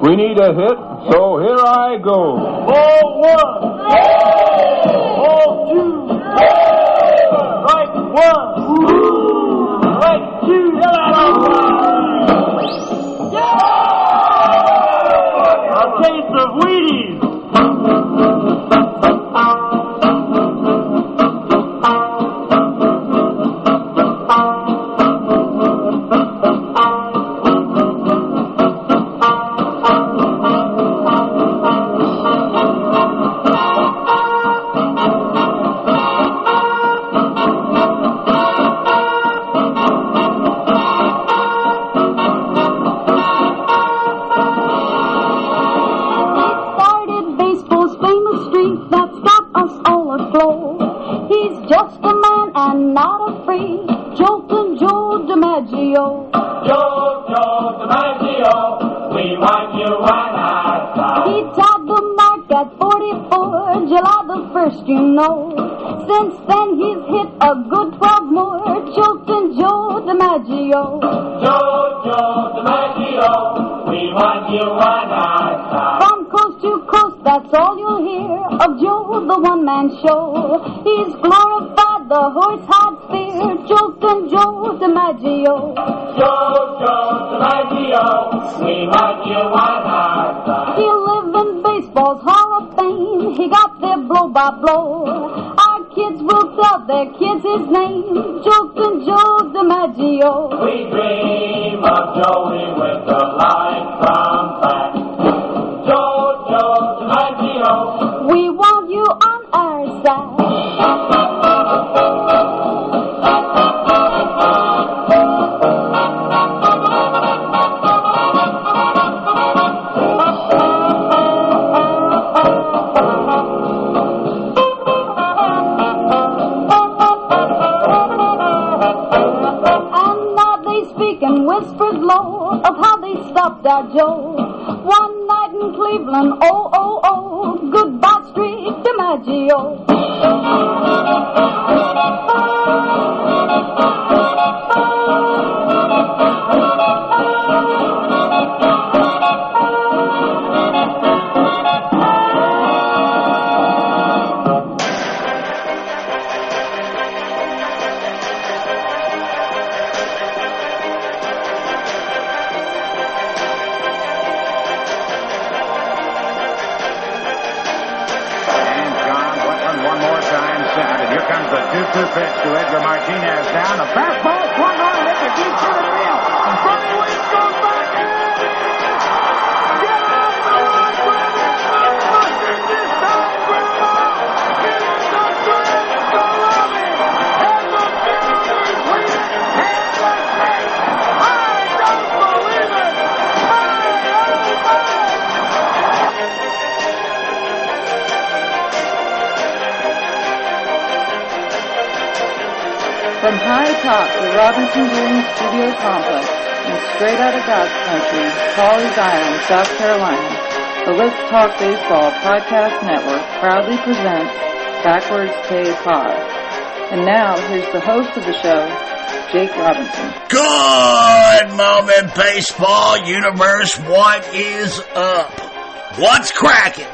We need a hit, so here I go. Ball one. Ball two. Strike one. Strike two. Yeah! A taste of Wheaties. Just a man and not a freak, Joltin Joe Dimaggio. Joe Dimaggio, we want you on our side. He tied the mark at 44, July the 1st, you know. Since then he's hit a good 12 more, Joltin Joe Dimaggio. Joe Dimaggio, we want you on our side. From coast to coast, that's all you'll hear of Joe, the one-man show. He's glorified the horse-hide sphere, Joltin Joe Dimaggio. Joe Dimaggio, we want you on our side. He'll live in baseball's Hall of Fame. He got there blow by blow. Our kids will tell their kids his name, Joltin Joe Dimaggio. We dream of Joey with the light from back. Joe Dimaggio, we want you on our side. Whispered low of how they stopped our Joe. One night in Cleveland, goodbye Street Dimaggio. Two pitch to Edgar Martinez down. The fastball swung on, hit the deep center field. Bunny Williams goes back. Get off the run, brother. Buster this time, Grandma. Get in the stretch, go loving. And the fielders lead it. And the six. I don't believe it. From high atop the Robinson Dream Studio Complex in straight out of God's country, Pawleys Island, South Carolina, the Let's Talk Baseball Podcast Network proudly presents Backwards K Pod. And now, here's the host of the show, Jake Robinson. Good moment, baseball universe. What is up? What's cracking?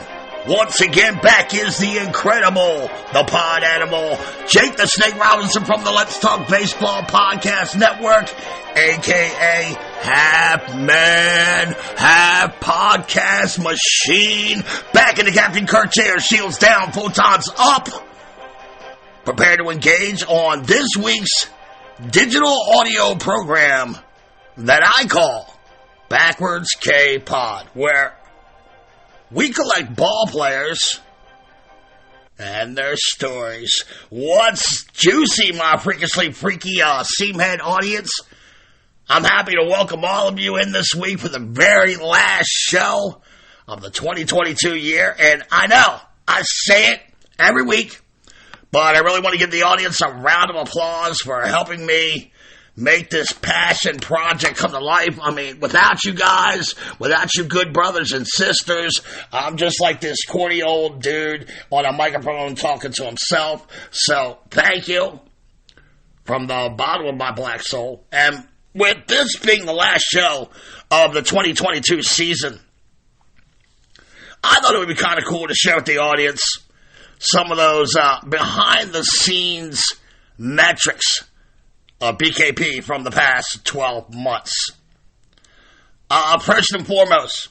Once again, back is the incredible, the pod animal, Jake the Snake Robinson from the Let's Talk Baseball Podcast Network, a.k.a. Half Man, Half Podcast Machine, back in the Captain Kirk chair, shields down, photons up, prepare to engage on this week's digital audio program that I call Backwards K Pod, where we collect ball players and their stories. What's juicy, my freakishly freaky seamhead audience? I'm happy to welcome all of you in this week for the very last show of the 2022 year. And I know, I say it every week, but I really want to give the audience a round of applause for helping me make this passion project come to life. I mean, without you guys, without you good brothers and sisters, I'm just like this corny old dude on a microphone talking to himself. So, thank you from the bottom of my black soul. And with this being the last show of the 2022 season, I thought it would be kind of cool to share with the audience some of those behind-the-scenes metrics of BKP from the past 12 months. First and foremost,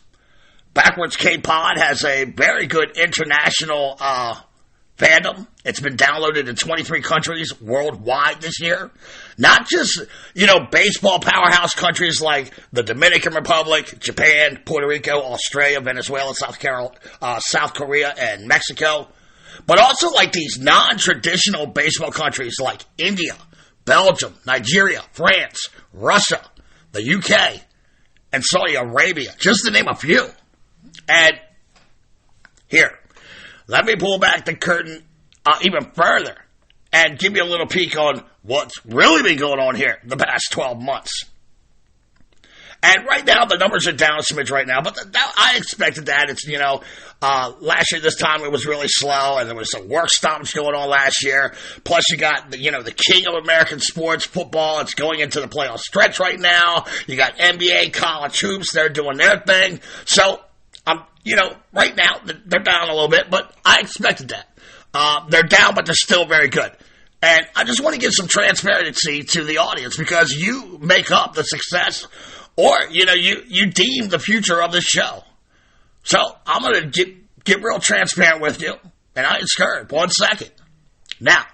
Backwards K-Pod has a very good international fandom. It's been downloaded in 23 countries worldwide this year. Not just, baseball powerhouse countries like the Dominican Republic, Japan, Puerto Rico, Australia, Venezuela, South Korea, and Mexico, but also like these non-traditional baseball countries like India, Belgium, Nigeria, France, Russia, the UK, and Saudi Arabia, just to name a few. And here, let me pull back the curtain even further and give you a little peek on what's really been going on here the past 12 months. And right now, the numbers are down a smidge right now, but I expected that. It's, last year this time it was really slow, and there was some work stoppage going on last year. Plus, you got, the king of American sports, football. It's going into the playoff stretch right now. You got NBA, college hoops. They're doing their thing. So, right now, they're down a little bit, but I expected that. They're down, but they're still very good. And I just want to give some transparency to the audience, because you make up the success, or, you deem the future of this show. So I'm going to get real transparent with you, and I ain't scared. 1 second. Now,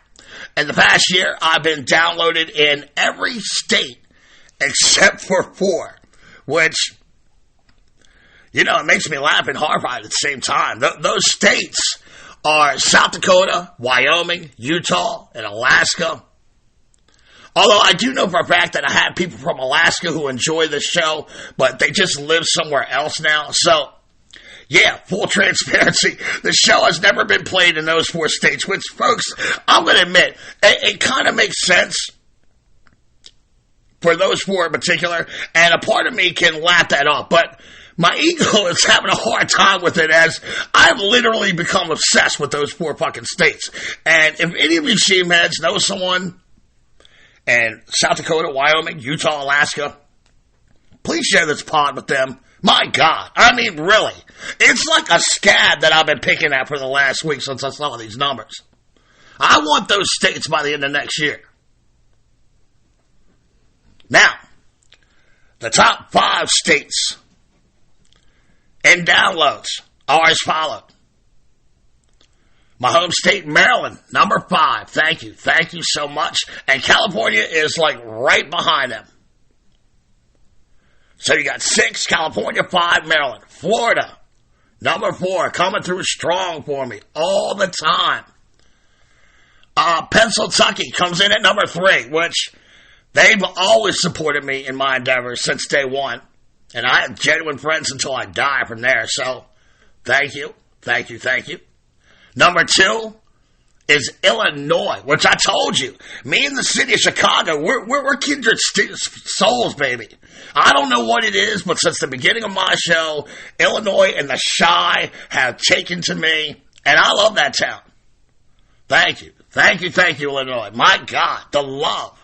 in the past year, I've been downloaded in every state except for 4, which, it makes me laugh and horrified at the same time. Those states are South Dakota, Wyoming, Utah, and Alaska. Although I do know for a fact that I have people from Alaska who enjoy this show, but they just live somewhere else now. So, yeah, full transparency, the show has never been played in those 4 states, which, folks, I'm going to admit, it kind of makes sense for those 4 in particular, and a part of me can laugh that off, but my ego is having a hard time with it, as I've literally become obsessed with those 4 fucking states. And if any of you Sheem heads know someone in South Dakota, Wyoming, Utah, Alaska, please share this pod with them. My God. I mean, really. It's like a scab that I've been picking at for the last week since I saw these numbers. I want those states by the end of next year. Now, the top 5 states in downloads are as follows. My home state, Maryland, number 5. Thank you. Thank you so much. And California is like right behind them. So you got 6, California, 5, Maryland. Florida, number 4, coming through strong for me all the time. Pennsylvania comes in at number 3, which they've always supported me in my endeavors since day one. And I have genuine friends until I die from there. So, thank you. Thank you. Thank you. Number 2 is Illinois, which I told you. Me and the city of Chicago, we're kindred souls, baby. I don't know what it is, but since the beginning of my show, Illinois and the Chi have taken to me, and I love that town. Thank you. Thank you, Illinois. My God, the love.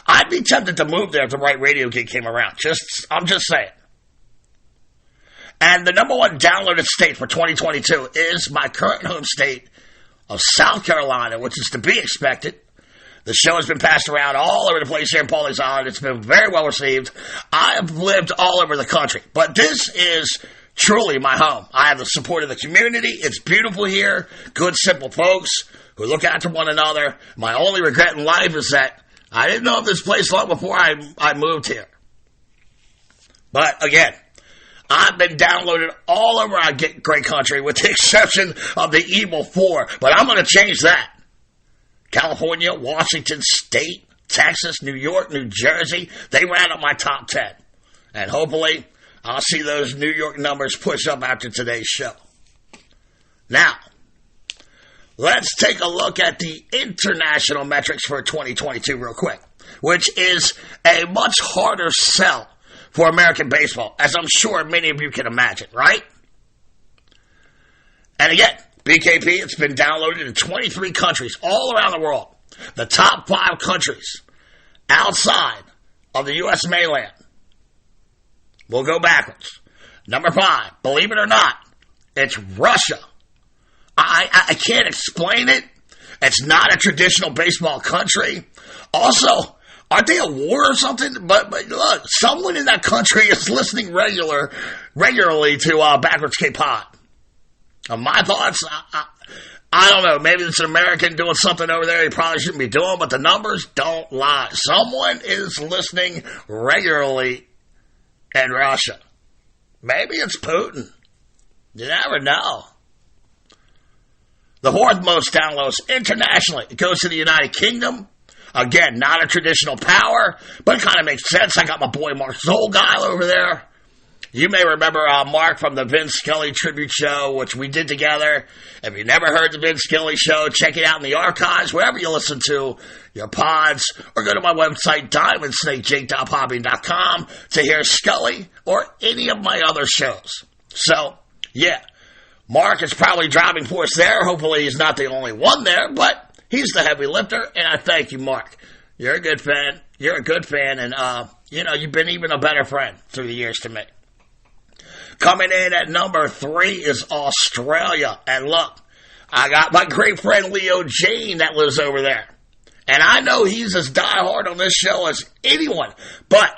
I'd be tempted to move there if the right radio gig came around. I'm just saying. And the number 1 downloaded state for 2022 is my current home state of South Carolina, which is to be expected. The show has been passed around all over the place here in Pawleys Island. It's been very well received. I have lived all over the country, but this is truly my home. I have the support of the community. It's beautiful here. Good, simple folks who look after one another. My only regret in life is that I didn't know of this place long before I moved here. But again, I've been downloaded all over our great country, with the exception of the evil 4. But I'm going to change that. California, Washington State, Texas, New York, New Jersey, they ran up my top 10. And hopefully, I'll see those New York numbers push up after today's show. Now, let's take a look at the international metrics for 2022 real quick, which is a much harder sell for American baseball, as I'm sure many of you can imagine, right? And again, BKP, it's been downloaded in 23 countries all around the world. The top 5 countries outside of the U.S. mainland. We'll go backwards. Number 5, believe it or not, It's Russia. I can't explain it. It's not a traditional baseball country. Also, aren't they at war or something? But look, someone in that country is listening regularly to Backwards K-Pod. My thoughts, I don't know. Maybe it's an American doing something over there he probably shouldn't be doing, but the numbers don't lie. Someone is listening regularly in Russia. Maybe it's Putin. You never know. The fourth most downloads internationally. It goes to the United Kingdom. Again, not a traditional power, but it kind of makes sense. I got my boy Mark Zolguile over there. You may remember Mark from the Vince Scully tribute show, which we did together. If you never heard the Vince Scully show, check it out in the archives, wherever you listen to your pods, or go to my website, diamondsnakejake.podbean.com, to hear Scully or any of my other shows. So, yeah, Mark is probably driving force there. Hopefully he's not the only one there, but he's the heavy lifter, and I thank you, Mark. You're a good fan. You're a good fan, and, you've been even a better friend through the years to me. Coming in at number 3 is Australia. And look, I got my great friend Leo Jane that lives over there. And I know he's as diehard on this show as anyone. But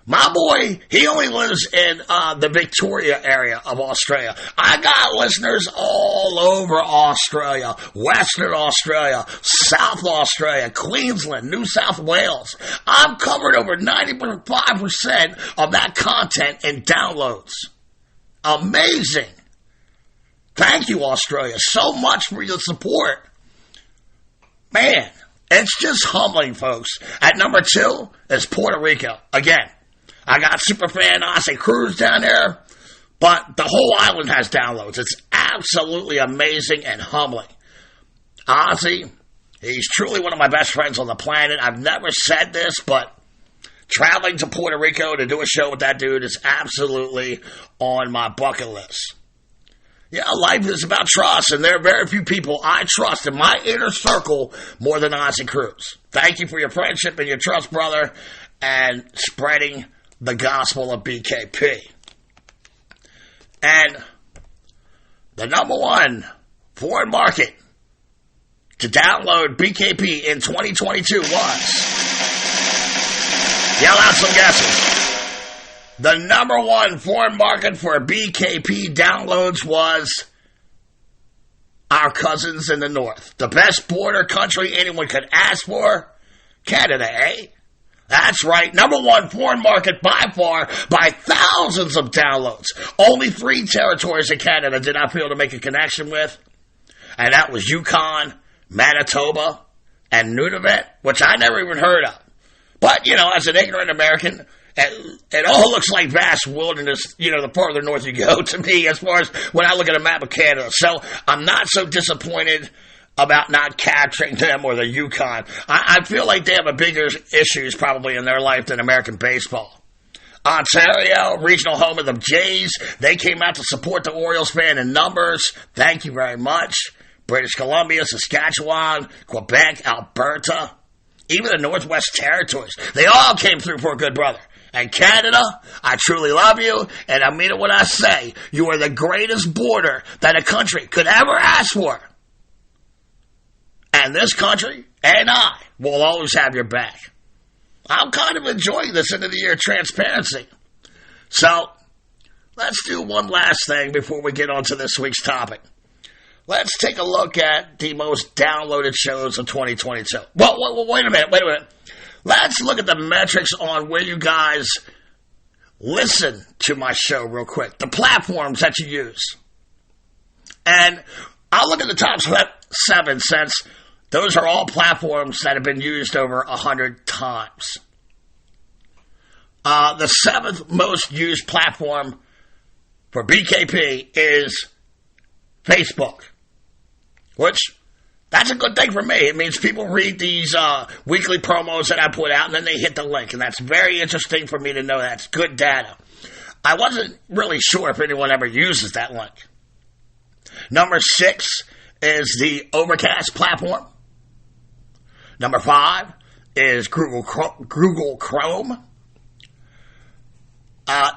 my boy, he only lives in the Victoria area of Australia. I got listeners all over Australia, Western Australia, South Australia, Queensland, New South Wales. I've covered over 95% of that content in downloads. Amazing. Thank you, Australia, so much for your support. Man, it's just humbling, folks. At number 2 is Puerto Rico. Again, I got superfan Ozzy Cruz down there, but the whole island has downloads. It's absolutely amazing and humbling. Ozzy, he's truly one of my best friends on the planet. I've never said this, but traveling to Puerto Rico to do a show with that dude is absolutely on my bucket list. Yeah, life is about trust, and there are very few people I trust in my inner circle more than Ozzy Cruz. Thank you for your friendship and your trust, brother, and spreading the gospel of BKP. And the number 1 foreign market to download BKP in 2022 was... Yell out some guesses. The number 1 foreign market for BKP downloads was our cousins in the north. The best border country anyone could ask for. Canada, eh? That's right. Number 1 foreign market by far, by thousands of downloads. Only 3 territories in Canada did I feel to make a connection with. And that was Yukon, Manitoba, and Nunavut, which I never even heard of. But, as an ignorant American, it all looks like vast wilderness, the farther north you go to me as far as when I look at a map of Canada. So I'm not so disappointed about not capturing them or the Yukon. I feel like they have a bigger issues probably in their life than American baseball. Ontario, regional home of the Jays, they came out to support the Orioles fan in numbers. Thank you very much. British Columbia, Saskatchewan, Quebec, Alberta. Even the Northwest Territories. They all came through for a good brother. And Canada, I truly love you, and I mean it when I say, you are the greatest border that a country could ever ask for. And this country, and I, will always have your back. I'm kind of enjoying this end of the year transparency. So, let's do one last thing before we get on to this week's topic. Let's take a look at the most downloaded shows of 2022. Well, wait a minute. Let's look at the metrics on where you guys listen to my show real quick. The platforms that you use. And I'll look at the top 7 since those are all platforms that have been used over 100 times. The 7th most used platform for BKP is Facebook. Which, that's a good thing for me. It means people read these weekly promos that I put out, and then they hit the link. And that's very interesting for me to know. That's good data. I wasn't really sure if anyone ever uses that link. Number 6 is the Overcast platform. Number 5 is Google Chrome.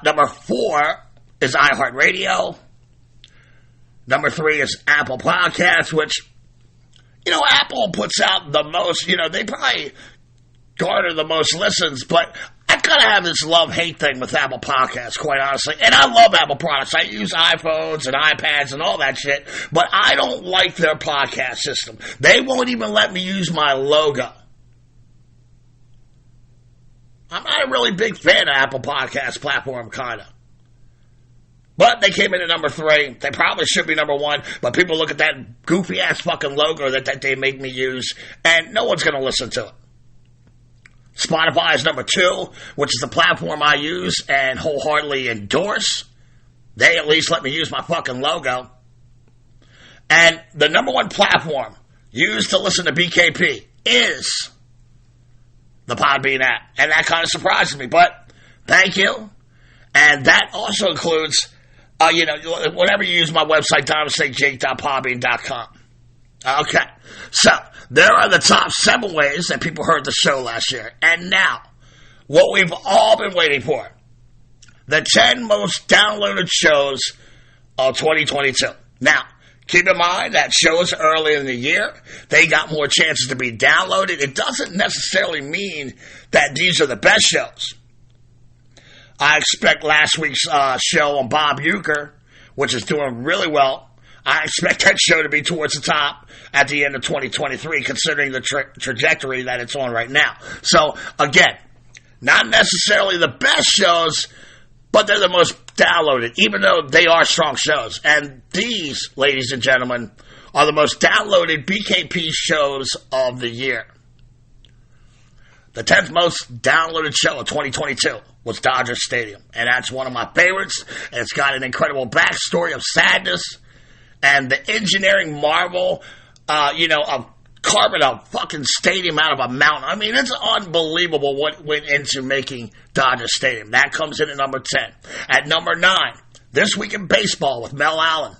Number 4 is iHeartRadio. Number 3 is Apple Podcasts, which, Apple puts out the most, they probably garner the most listens, but I kind of have this love-hate thing with Apple Podcasts, quite honestly. And I love Apple products. I use iPhones and iPads and all that shit, but I don't like their podcast system. They won't even let me use my logo. I'm not a really big fan of Apple Podcast platform, kind of. But they came in at number 3. They probably should be number 1, but people look at that goofy-ass fucking logo that they make me use, and no one's going to listen to it. Spotify is number 2, which is the platform I use and wholeheartedly endorse. They at least let me use my fucking logo. And the number 1 platform used to listen to BKP is the Podbean app. And that kind of surprises me, but thank you. And that also includes, whenever you use my website, DynamicJake.podbean.com. Okay, so there are the top 7 ways that people heard the show last year. And now, what we've all been waiting for. The 10 most downloaded shows of 2022. Now, keep in mind that shows early in the year, they got more chances to be downloaded. It doesn't necessarily mean that these are the best shows. I expect last week's show on Bob Uecker, which is doing really well, I expect that show to be towards the top at the end of 2023, considering the trajectory that it's on right now. So, again, not necessarily the best shows, but they're the most downloaded, even though they are strong shows. And these, ladies and gentlemen, are the most downloaded BKP shows of the year. The 10th most downloaded show of 2022 was Dodger Stadium. And that's one of my favorites. And it's got an incredible backstory of sadness and the engineering marvel, of carving a fucking stadium out of a mountain. I mean, it's unbelievable what went into making Dodger Stadium. That comes in at number 10. At number 9, This Week in Baseball with Mel Allen.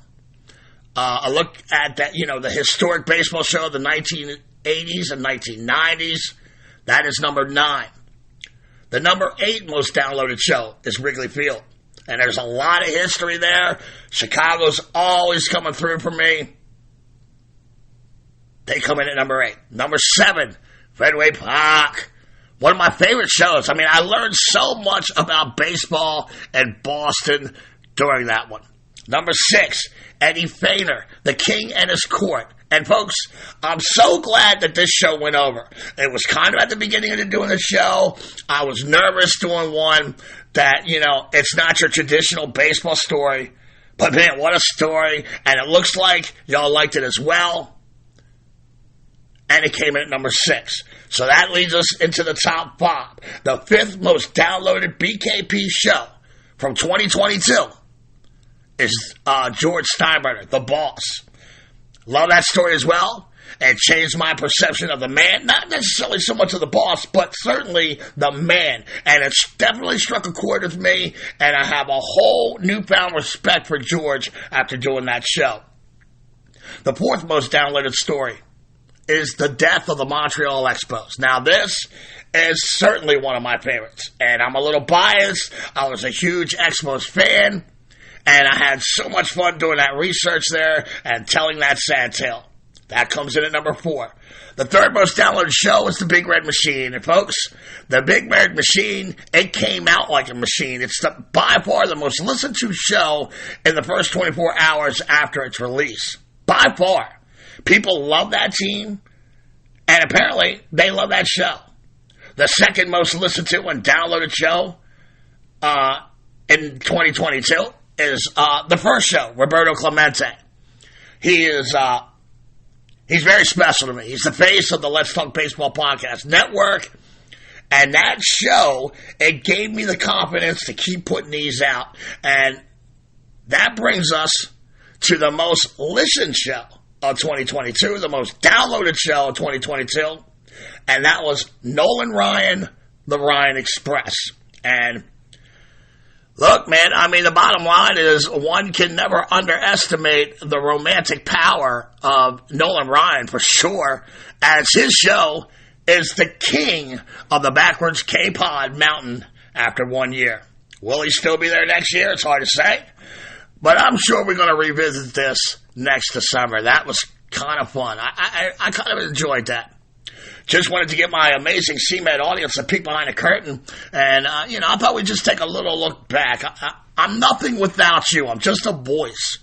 A look at that, the historic baseball show of the 1980s and 1990s. That is number 9. The number 8 most downloaded show is Wrigley Field. And there's a lot of history there. Chicago's always coming through for me. They come in at number 8. Number 7, Fenway Park. One of my favorite shows. I mean, I learned so much about baseball and Boston during that one. Number 6, Eddie Feiner, The King and His Court. And folks, I'm so glad that this show went over. It was kind of at the beginning of doing the show. I was nervous doing one that, it's not your traditional baseball story. But man, what a story. And it looks like y'all liked it as well. And it came in at number 6. So that leads us into the top 5. The 5th most downloaded BKP show from 2022 is George Steinbrenner, The Boss. Love that story as well. It changed my perception of the man. Not necessarily so much of the boss, but certainly the man. And it's definitely struck a chord with me. And I have a whole newfound respect for George after doing that show. The 4th most downloaded story is the death of the Montreal Expos. Now, this is certainly one of my favorites. And I'm a little biased. I was a huge Expos fan. And I had so much fun doing that research there and telling that sad tale. That comes in at number 4. The 3rd most downloaded show is The Big Red Machine. And folks, The Big Red Machine, it came out like a machine. It's by far the most listened to show in the first 24 hours after its release. By far. People love that team. And apparently, they love that show. The 2nd most listened to and downloaded show in 2022 is the first show, Roberto Clemente. He's very special to me. He's the face of the Let's Talk Baseball Podcast Network. And that show, it gave me the confidence to keep putting these out. And that brings us to the most listened show of 2022, the most downloaded show of 2022. And that was Nolan Ryan, The Ryan Express. And look, man, I mean, the bottom line is one can never underestimate the romantic power of Nolan Ryan, for sure, as his show is the king of the backwards K-Pod mountain after 1 year. Will he still be there next year? It's hard to say. But I'm sure we're going to revisit this next December. That was kind of fun. I kind of enjoyed that. Just wanted to get my amazing CMed audience a peek behind the curtain. And, I thought we'd just take a little look back. I'm nothing without you. I'm just a voice.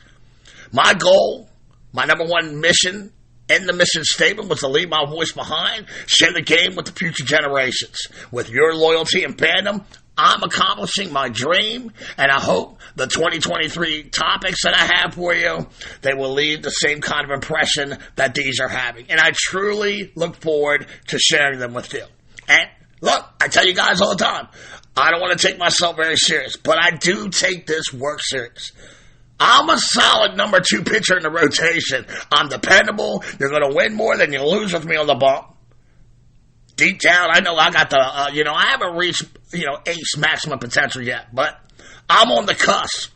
My goal, my number one mission in the mission statement was to leave my voice behind, share the game with the future generations. With your loyalty and fandom, I'm accomplishing my dream, and I hope the 2023 topics that I have for you, they will leave the same kind of impression that these are having. And I truly look forward to sharing them with you. And look, I tell you guys all the time, I don't want to take myself very serious, but I do take this work serious. I'm a solid number 2 pitcher in the rotation. I'm dependable. You're going to win more than you lose with me on the bump. Deep down, I know I got the, I haven't reached, ace maximum potential yet, but I'm on the cusp.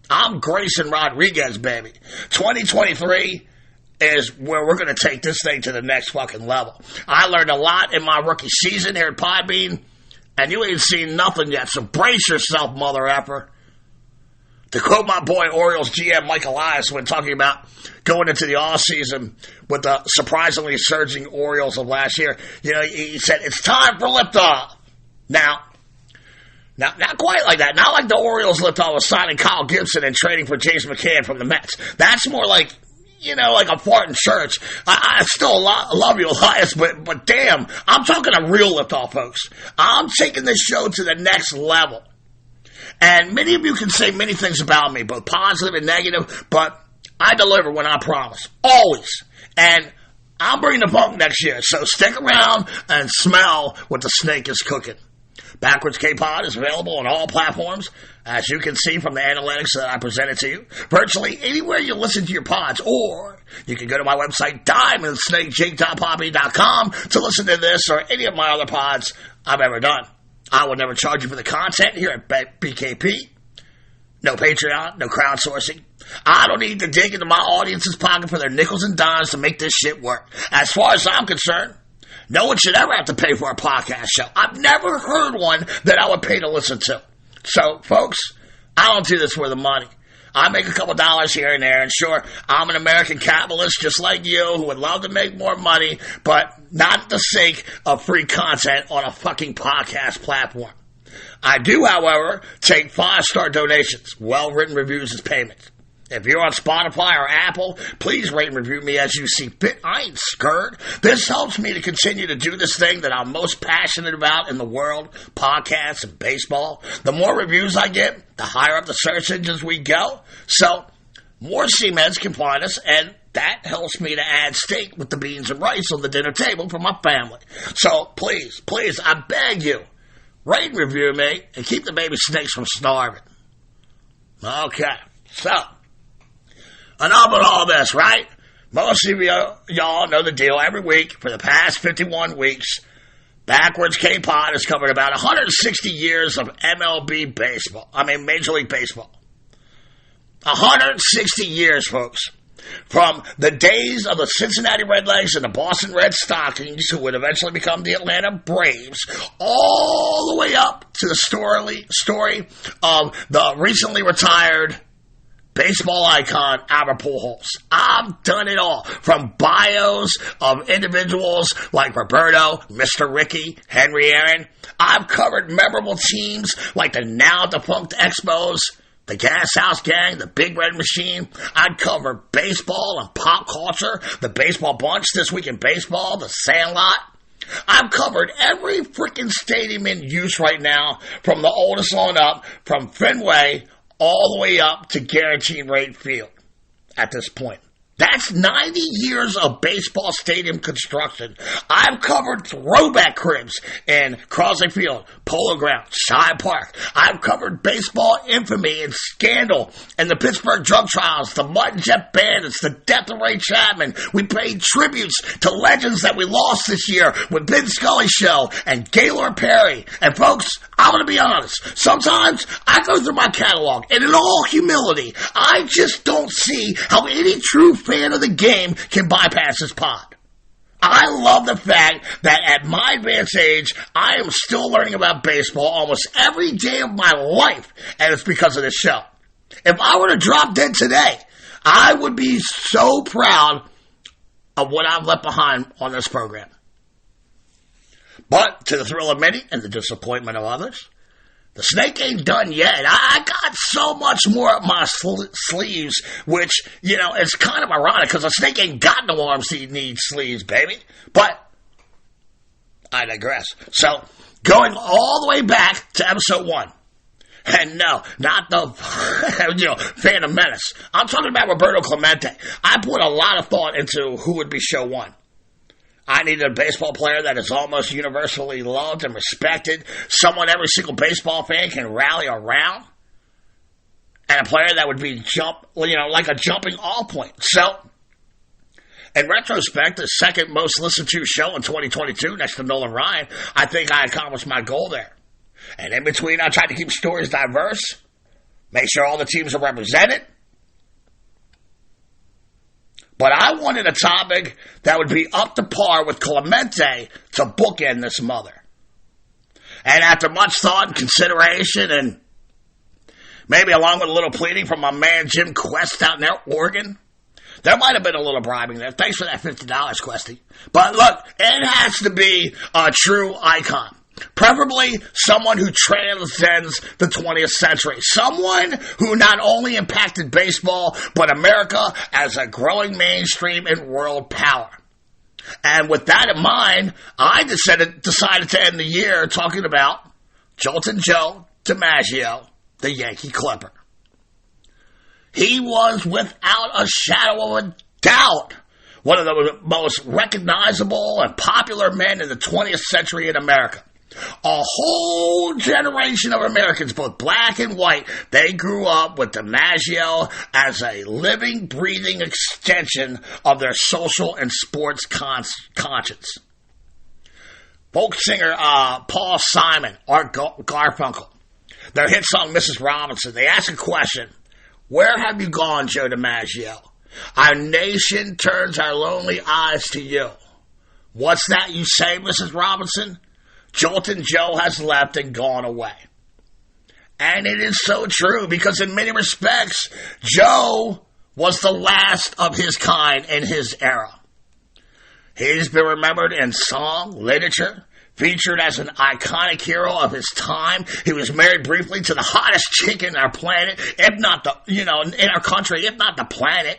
I'm Grayson Rodriguez, baby. 2023 is where we're going to take this thing to the next fucking level. I learned a lot in my rookie season here at Podbean, and you ain't seen nothing yet, so brace yourself, mother effer. To quote my boy Orioles GM Mike Elias when talking about going into the offseason with the surprisingly surging Orioles of last year, he said, it's time for liftoff. Now, not quite like that. Not like the Orioles liftoff was signing Kyle Gibson and trading for James McCann from the Mets. That's more like, like a fart in church. I still love you, Elias, but damn, I'm talking a real liftoff, folks. I'm taking this show to the next level. And many of you can say many things about me, both positive and negative, but I deliver when I promise. Always. And I'll bring the funk next year, so stick around and smell what the snake is cooking. Backwards K-Pod is available on all platforms, as you can see from the analytics that I presented to you. Virtually anywhere you listen to your pods, or you can go to my website, diamondsnakejake.poppy.com, to listen to this or any of my other pods I've ever done. I will never charge you for the content here at BKP. No Patreon, no crowdsourcing. I don't need to dig into my audience's pocket for their nickels and dimes to make this shit work. As far as I'm concerned, no one should ever have to pay for a podcast show. I've never heard one that I would pay to listen to. So, folks, I don't do this for the money. I make a couple dollars here and there, and sure, I'm an American capitalist just like you who would love to make more money, but not at the sake of free content on a fucking podcast platform. I do, however, take 5-star donations, well-written reviews as payments. If you're on Spotify or Apple, please rate and review me as you see fit. I ain't scared. This helps me to continue to do this thing that I'm most passionate about in the world, podcasts and baseball. The more reviews I get, the higher up the search engines we go. So, more C-Meds can find us, and that helps me to add steak with the beans and rice on the dinner table for my family. So, please, I beg you, rate and review me and keep the baby snakes from starving. Okay, so enough of all this, right? Most of y'all know the deal. Every week for the past 51 weeks, Backwards K-Pod has covered about 160 years of MLB baseball. Major League Baseball. 160 years, folks. From the days of the Cincinnati Redlegs and the Boston Red Stockings, who would eventually become the Atlanta Braves, all the way up to the story of the recently retired baseball icon, Albert Pujols. I've done it all, from bios of individuals like Roberto, Mr. Ricky, Henry Aaron. I've covered memorable teams like the now-defunct Expos, the Gas House Gang, the Big Red Machine. I'd cover baseball and pop culture, the Baseball Bunch, This Week in Baseball, the Sandlot. I've covered every freaking stadium in use right now, from the oldest on up, from Fenway all the way up to Guaranteed Rate Field at this point. That's 90 years of baseball stadium construction. I've covered throwback cribs in Crosley Field, Polo Grounds, Shibe Park. I've covered baseball infamy and scandal and the Pittsburgh drug trials, the Mud and Jet Bandits, the death of Ray Chapman. We paid tributes to legends that we lost this year with Vin Scully Show and Gaylord Perry. And folks, I'm going to be honest. Sometimes I go through my catalog, and in all humility, I just don't see how any true fan of the game can bypass this pod. I love the fact that at my advanced age, I am still learning about baseball almost every day of my life, and it's because of this show. If I were to drop dead today, I would be so proud of what I've left behind on this program. But to the thrill of many and the disappointment of others, the snake ain't done yet. I got so much more up my sleeves, which, it's kind of ironic because a snake ain't got no arms, he needs sleeves, baby. But I digress. So, going all the way back to episode 1. And no, not the, Phantom Menace. I'm talking about Roberto Clemente. I put a lot of thought into who would be show 1. I needed a baseball player that is almost universally loved and respected, someone every single baseball fan can rally around, and a player that would be like a jumping off point. So, in retrospect, the second most listened to show in 2022, next to Nolan Ryan, I think I accomplished my goal there. And in between, I tried to keep stories diverse, make sure all the teams are represented. But I wanted a topic that would be up to par with Clemente to bookend this mother. And after much thought and consideration, and maybe along with a little pleading from my man Jim Quest out in Oregon, there might have been a little bribing there. Thanks for that $50, Questy. But look, it has to be a true icon. Preferably someone who transcends the 20th century. Someone who not only impacted baseball, but America as a growing mainstream and world power. And with that in mind, I decided to end the year talking about Joltin Joe Dimaggio, the Yankee Clipper. He was, without a shadow of a doubt, one of the most recognizable and popular men in the 20th century in America. A whole generation of Americans, both black and white, they grew up with Dimaggio as a living, breathing extension of their social and sports conscience. Folk singer Paul Simon, Art Garfunkel, their hit song Mrs. Robinson, they ask a question: where have you gone, Joe Dimaggio? Our nation turns our lonely eyes to you. What's that you say, Mrs. Robinson? Joltin Joe has left and gone away. And it is so true, because in many respects, Joe was the last of his kind in his era. He's been remembered in song, literature, featured as an iconic hero of his time. He was married briefly to the hottest chick in our planet, if not in our country, if not the planet.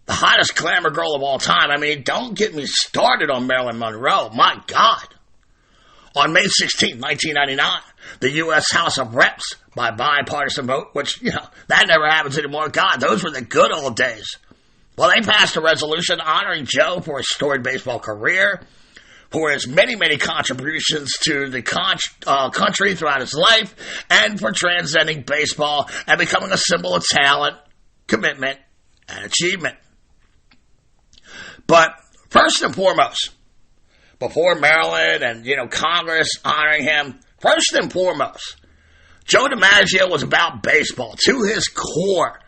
The hottest glamour girl of all time. I mean, don't get me started on Marilyn Monroe. My God. On May 16, 1999, the U.S. House of Reps, by bipartisan vote, which, that never happens anymore. God, those were the good old days. Well, they passed a resolution honoring Joe for his storied baseball career, for his many, many contributions to the country throughout his life, and for transcending baseball and becoming a symbol of talent, commitment, and achievement. But first and foremost, before Maryland and, Congress honoring him, first and foremost, Joe Dimaggio was about baseball to his core.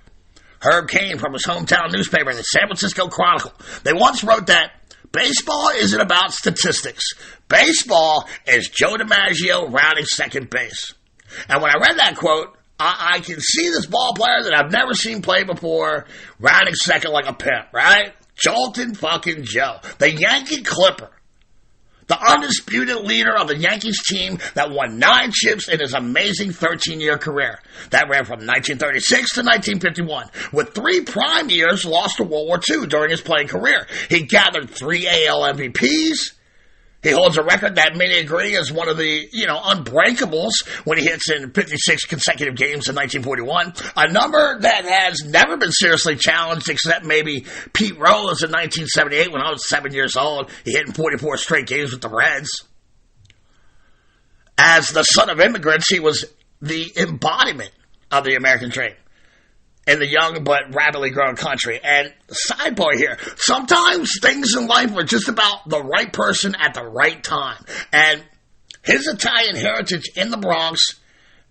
Herb Cain from his hometown newspaper, the San Francisco Chronicle, they once wrote that baseball isn't about statistics. Baseball is Joe Dimaggio rounding second base. And when I read that quote, I can see this ball player that I've never seen play before rounding second like a pimp, right? Joltin fucking Joe, the Yankee Clipper, the undisputed leader of the Yankees team that won 9 chips in his amazing 13-year career. That ran from 1936 to 1951, with 3 prime years lost to World War II during his playing career. He gathered 3 AL MVPs. He holds a record that many agree is one of the, unbreakables when he hits in 56 consecutive games in 1941. A number that has never been seriously challenged except maybe Pete Rose in 1978 when I was 7 years old. He hit in 44 straight games with the Reds. As the son of immigrants, he was the embodiment of the American dream in the young but rapidly growing country. And sidebar here, sometimes things in life are just about the right person at the right time. And his Italian heritage in the Bronx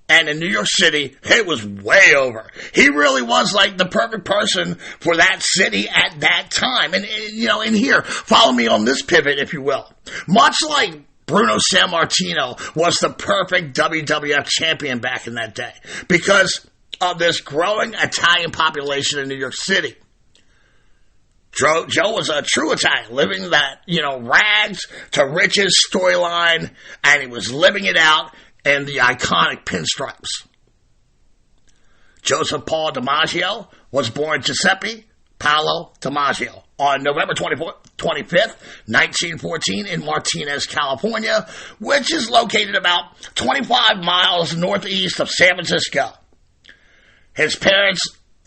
and in New York City, it was way over. He really was like the perfect person for that city at that time. And in here, follow me on this pivot, if you will. Much like Bruno Sammartino was the perfect WWF champion back in that day because of this growing Italian population in New York City. Joe was a true Italian, living that, rags to riches storyline, and he was living it out in the iconic pinstripes. Joseph Paul Dimaggio was born Giuseppe Paolo Dimaggio on November 25th, 1914 in Martinez, California, which is located about 25 miles northeast of San Francisco. His parents,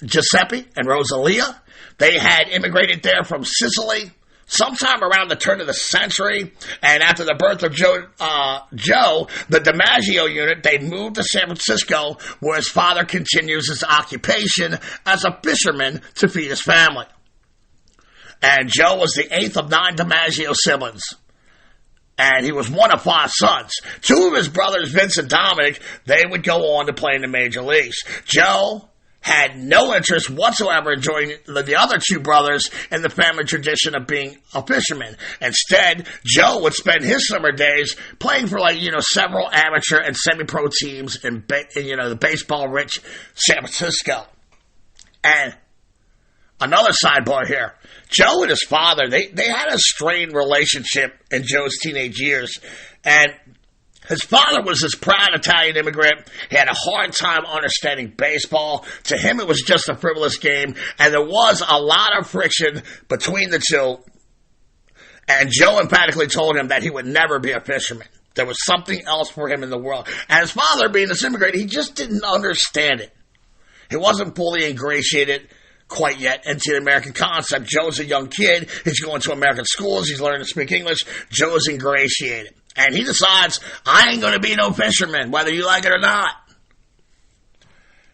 Giuseppe and Rosalia, they had immigrated there from Sicily sometime around the turn of the century, and after the birth of Joe, the Dimaggio unit, they moved to San Francisco, where his father continues his occupation as a fisherman to feed his family. And Joe was the 8th of 9 Dimaggio siblings, and he was one of 5 sons. 2 of his brothers, Vince and Dominic, they would go on to play in the major leagues. Joe had no interest whatsoever in joining the other 2 brothers in the family tradition of being a fisherman. Instead, Joe would spend his summer days playing for several amateur and semi-pro teams in the baseball-rich San Francisco. And another sidebar here, Joe and his father, they had a strained relationship in Joe's teenage years, and his father was this proud Italian immigrant. He had a hard time understanding baseball. To him, it was just a frivolous game, and there was a lot of friction between the 2. And Joe emphatically told him that he would never be a fisherman. There was something else for him in the world. And his father, being this immigrant, he just didn't understand it. He wasn't fully ingratiated quite yet into the American concept. Joe's a young kid. He's going to American schools. He's learning to speak English. Joe's ingratiated. And he decides, I ain't going to be no fisherman, whether you like it or not.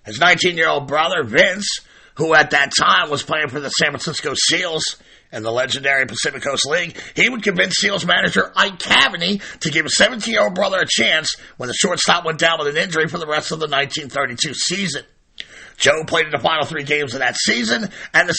His 19-year-old brother, Vince, who at that time was playing for the San Francisco Seals in the legendary Pacific Coast League, he would convince Seals manager Ike Cavany to give his 17-year-old brother a chance when the shortstop went down with an injury for the rest of the 1932 season. Joe played in the final 3 games of that season, and the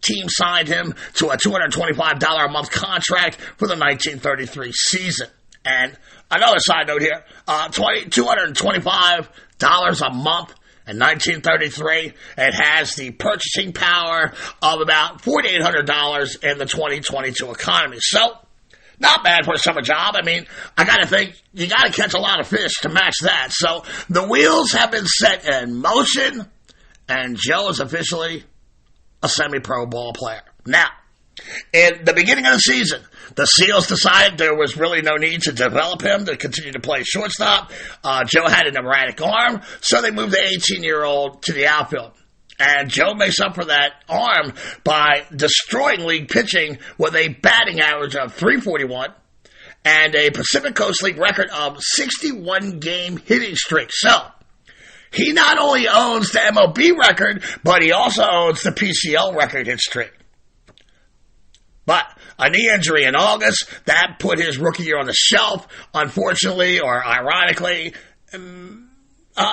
team signed him to a $225 a month contract for the 1933 season. And another side note here, $225 a month in 1933. It has the purchasing power of about $4,800 in the 2022 economy. So, not bad for a summer job. I mean, I gotta think, you gotta catch a lot of fish to match that. So, the wheels have been set in motion, and Joe is officially a semi-pro ball player. Now, in the beginning of the season, the Seals decided there was really no need to develop him to continue to play shortstop. Joe had an erratic arm, so they moved the 18-year-old to the outfield. And Joe makes up for that arm by destroying league pitching with a batting average of .341 and a Pacific Coast League record of 61-game hitting streak. So, he not only owns the MLB record, but he also owns the PCL record hit streak. But a knee injury in August, that put his rookie year on the shelf, unfortunately, or ironically,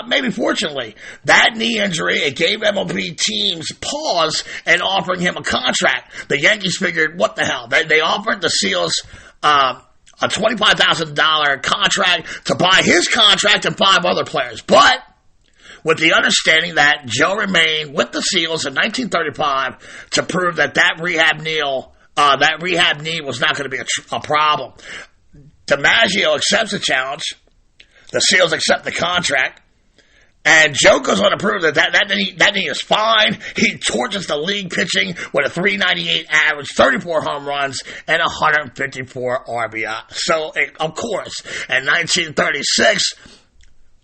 maybe fortunately. That knee injury, it gave MLB teams pause in offering him a contract. The Yankees figured, what the hell? They offered the Seals a $25,000 contract to buy his contract and 5 other players. But with the understanding that Joe remained with the Seals in 1935 to prove that rehab knee was not going to be a problem. Dimaggio accepts the challenge. The Seals accept the contract. And Joe goes on to prove that knee is fine. He torches the league pitching with a .398 average, 34 home runs, and 154 RBI. So, of course, in 1936,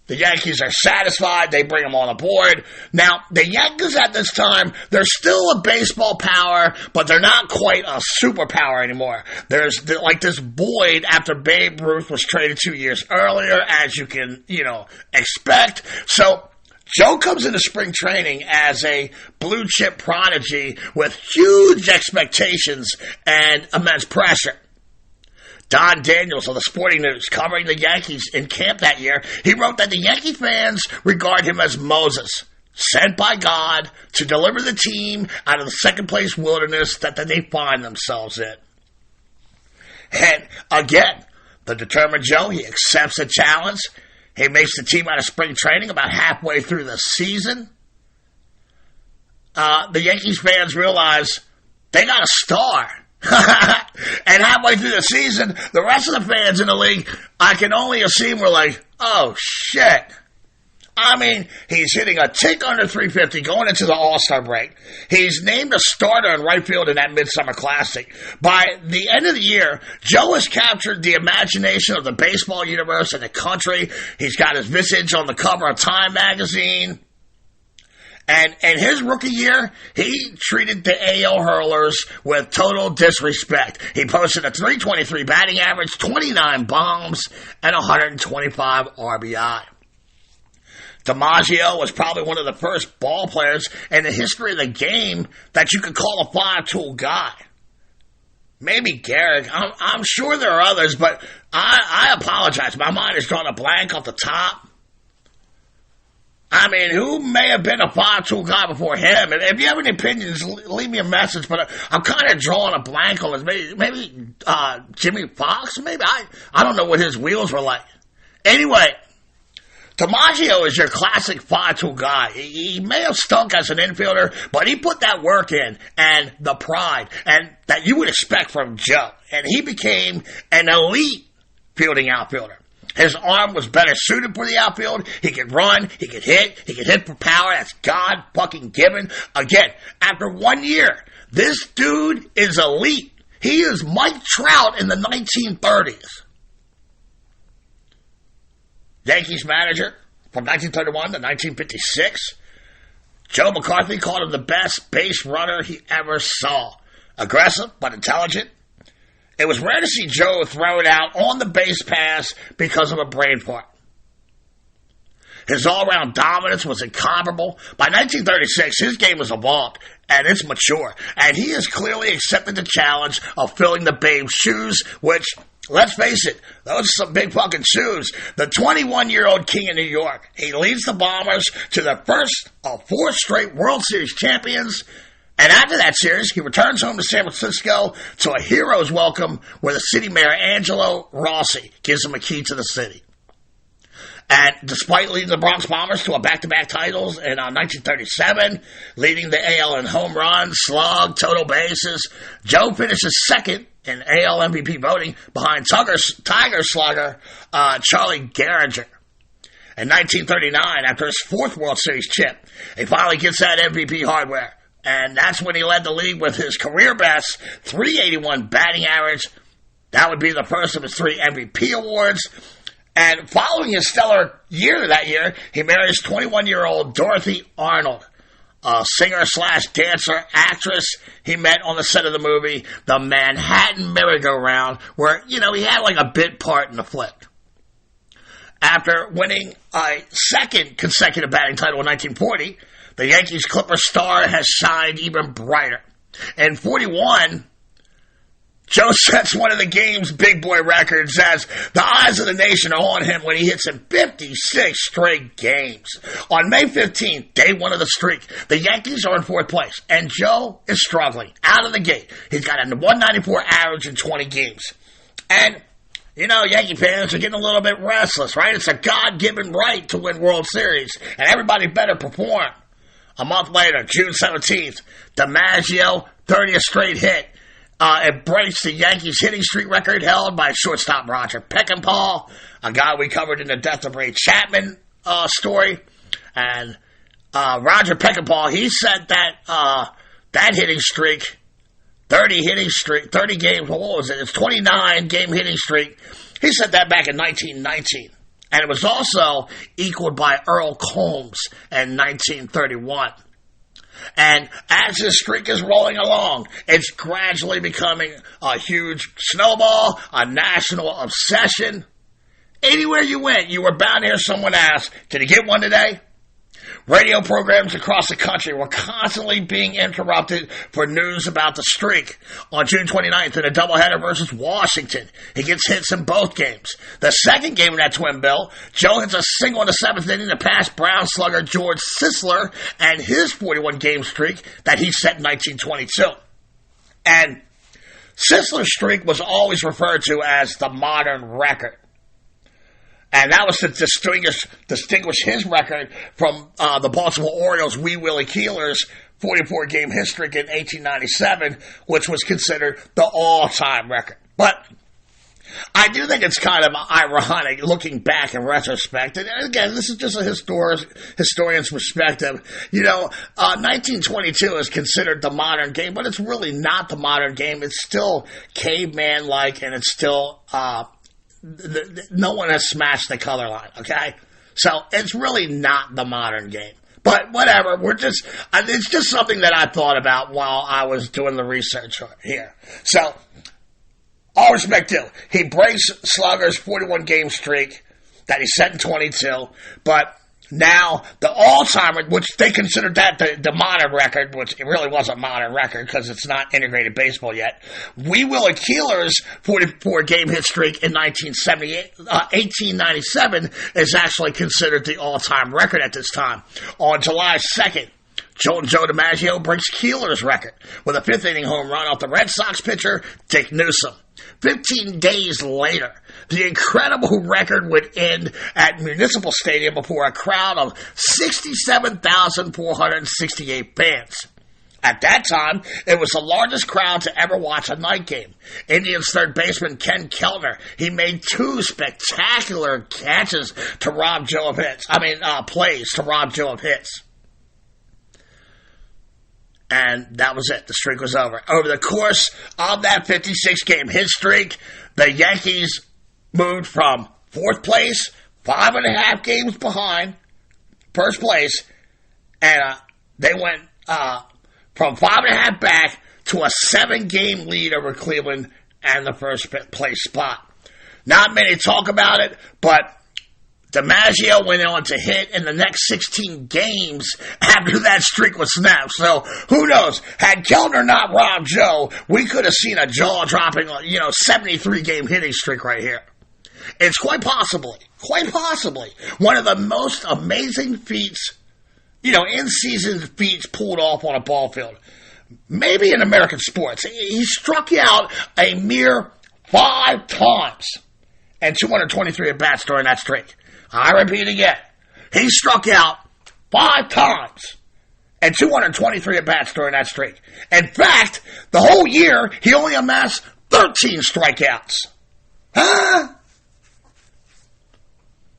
the Yankees are satisfied. They bring him on board. Now, the Yankees at this time, they're still a baseball power, but they're not quite a superpower anymore. There's like this void after Babe Ruth was traded 2 years earlier, as you can, expect. So, Joe comes into spring training as a blue chip prodigy with huge expectations and immense pressure. Don Daniels of the Sporting News, covering the Yankees in camp that year, he wrote that the Yankee fans regard him as Moses, sent by God to deliver the team out of the second-place wilderness that they find themselves in. And again, The determined Joe, he accepts the challenge. He makes the team out of spring training about halfway through the season. The Yankees fans realize they got a star. And halfway through the season, the rest of the fans in the league, I can only assume, were like, oh, shit. I mean, he's hitting a tick under 350 going into the All-Star break. He's named a starter in right field in that Midsummer Classic. By the end of the year, Joe has captured the imagination of the baseball universe and the country. He's got his visage on the cover of Time magazine. And in his rookie year, he treated the AL hurlers with total disrespect. He posted a .323 batting average, 29 bombs, and 125 RBI. Dimaggio was probably one of the first ball players in the history of the game that you could call a five-tool guy. Maybe Garrick. I'm sure there are others, but I apologize. My mind is drawing a blank off the top. I mean, who may have been a five-tool guy before him? And if you have any opinions, leave me a message. But I'm kind of drawing a blank on this. Maybe Jimmy Fox? Maybe I don't know what his wheels were like. Anyway, Dimaggio is your classic five-tool guy. He may have stunk as an infielder, but he put that work in and the pride and that you would expect from Joe. And he became an elite fielding outfielder. His arm was better suited for the outfield. He could run. He could hit for power. That's God fucking given. Again, after 1 year, this dude is elite. He is Mike Trout in the 1930s. Yankees manager from 1931 to 1956. Joe McCarthy called him the best base runner he ever saw. Aggressive, but intelligent. It was rare to see Joe throw it out on the base pass because of a brain fart. His all-around dominance was incomparable. By 1936, his game has evolved, and it's mature. And he has clearly accepted the challenge of filling the Babe's shoes, which, let's face it, those are some big fucking shoes. The 21-year-old king of New York. He leads the Bombers to the first of 4 straight World Series champions. And after that series, he returns home to San Francisco to a hero's welcome where the city mayor, Angelo Rossi, gives him a key to the city. And despite leading the Bronx Bombers to a back-to-back titles in 1937, leading the AL in home runs, slug, total bases, Joe finishes second in AL MVP voting behind Tiger slugger Charlie Gehringer. In 1939, after his 4th World Series chip, he finally gets that MVP hardware. And that's when he led the league with his career best .381 batting average. That would be the first of his 3 MVP awards. And following his stellar year that year, he marries 21-year-old Dorothy Arnold, a singer/dancer actress he met on the set of the movie The Manhattan Merry-Go-Round, where, he had like a bit part in the flick. After winning a 2nd consecutive batting title in 1940, the Yankees Clipper star has shined even brighter. In 41, Joe sets one of the game's big boy records as the eyes of the nation are on him when he hits in 56 straight games. On May 15th, day 1 of the streak, the Yankees are in 4th place, and Joe is struggling out of the gate. He's got a 194 average in 20 games. And Yankee fans are getting a little bit restless, right? It's a God-given right to win World Series, and everybody better perform. A month later, June 17th, Dimaggio, 30th straight hit. It breaks the Yankees hitting streak record held by shortstop Roger Peckinpah, a guy we covered in the Death of Ray Chapman story. And Roger Peckinpah, he set that hitting streak, 30 games, what was it? It's 29 game hitting streak. He set that back in 1919. And it was also equaled by Earl Combs in 1931. And as this streak is rolling along, it's gradually becoming a huge snowball, a national obsession. Anywhere you went, you were bound to hear someone ask, "Did he get one today?" Radio programs across the country were constantly being interrupted for news about the streak. On June 29th, in a doubleheader versus Washington, he gets hits in both games. The second game in that twin bill, Joe hits a single in the 7th inning to pass Brown slugger George Sisler and his 41-game streak that he set in 1922. And Sisler's streak was always referred to as the modern record. And that was to distinguish his record from the Baltimore Orioles' Wee Willie Keeler's 44-game hit streak in 1897, which was considered the all-time record. But I do think it's kind of ironic looking back in retrospect. And again, this is just a historian's perspective. 1922 is considered the modern game, but it's really not the modern game. It's still caveman-like, and it's still no one has smashed the color line, okay? So it's really not the modern game. But whatever, it's just something that I thought about while I was doing the research here. So, all respect due. He breaks Slugger's 41-game streak that he set in 22, but now the all-timer, which they considered that the modern record, which it really wasn't a modern record because it's not integrated baseball yet. Wee Willie Keeler's 44-game hit streak in 1897 is actually considered the all-time record at this time. On July 2nd, Joltin Joe Dimaggio breaks Keeler's record with a fifth-inning home run off the Red Sox pitcher Dick Newsom. 15 days later, the incredible record would end at Municipal Stadium before a crowd of 67,468 fans. At that time, it was the largest crowd to ever watch a night game. Indians third baseman Ken Keltner, he made two spectacular catches to rob Joe of hits. Plays to rob Joe of hits. And that was it. The streak was over. Over the course of that 56-game hit streak, the Yankees moved from fourth place, 5.5 games behind first place, and they went from 5.5 back to a 7-game lead over Cleveland and the first place spot. Not many talk about it, but Dimaggio went on to hit in the next 16 games after that streak was snapped. So, who knows? Had Keltner not robbed Joe, we could have seen a jaw-dropping, 73-game hitting streak right here. It's quite possibly, one of the most amazing feats, in-season feats pulled off on a ball field. Maybe in American sports. He struck out a mere 5 times and 223 at-bats during that streak. I repeat again, he struck out 5 times and 223 at-bats during that streak. In fact, the whole year, he only amassed 13 strikeouts. Huh?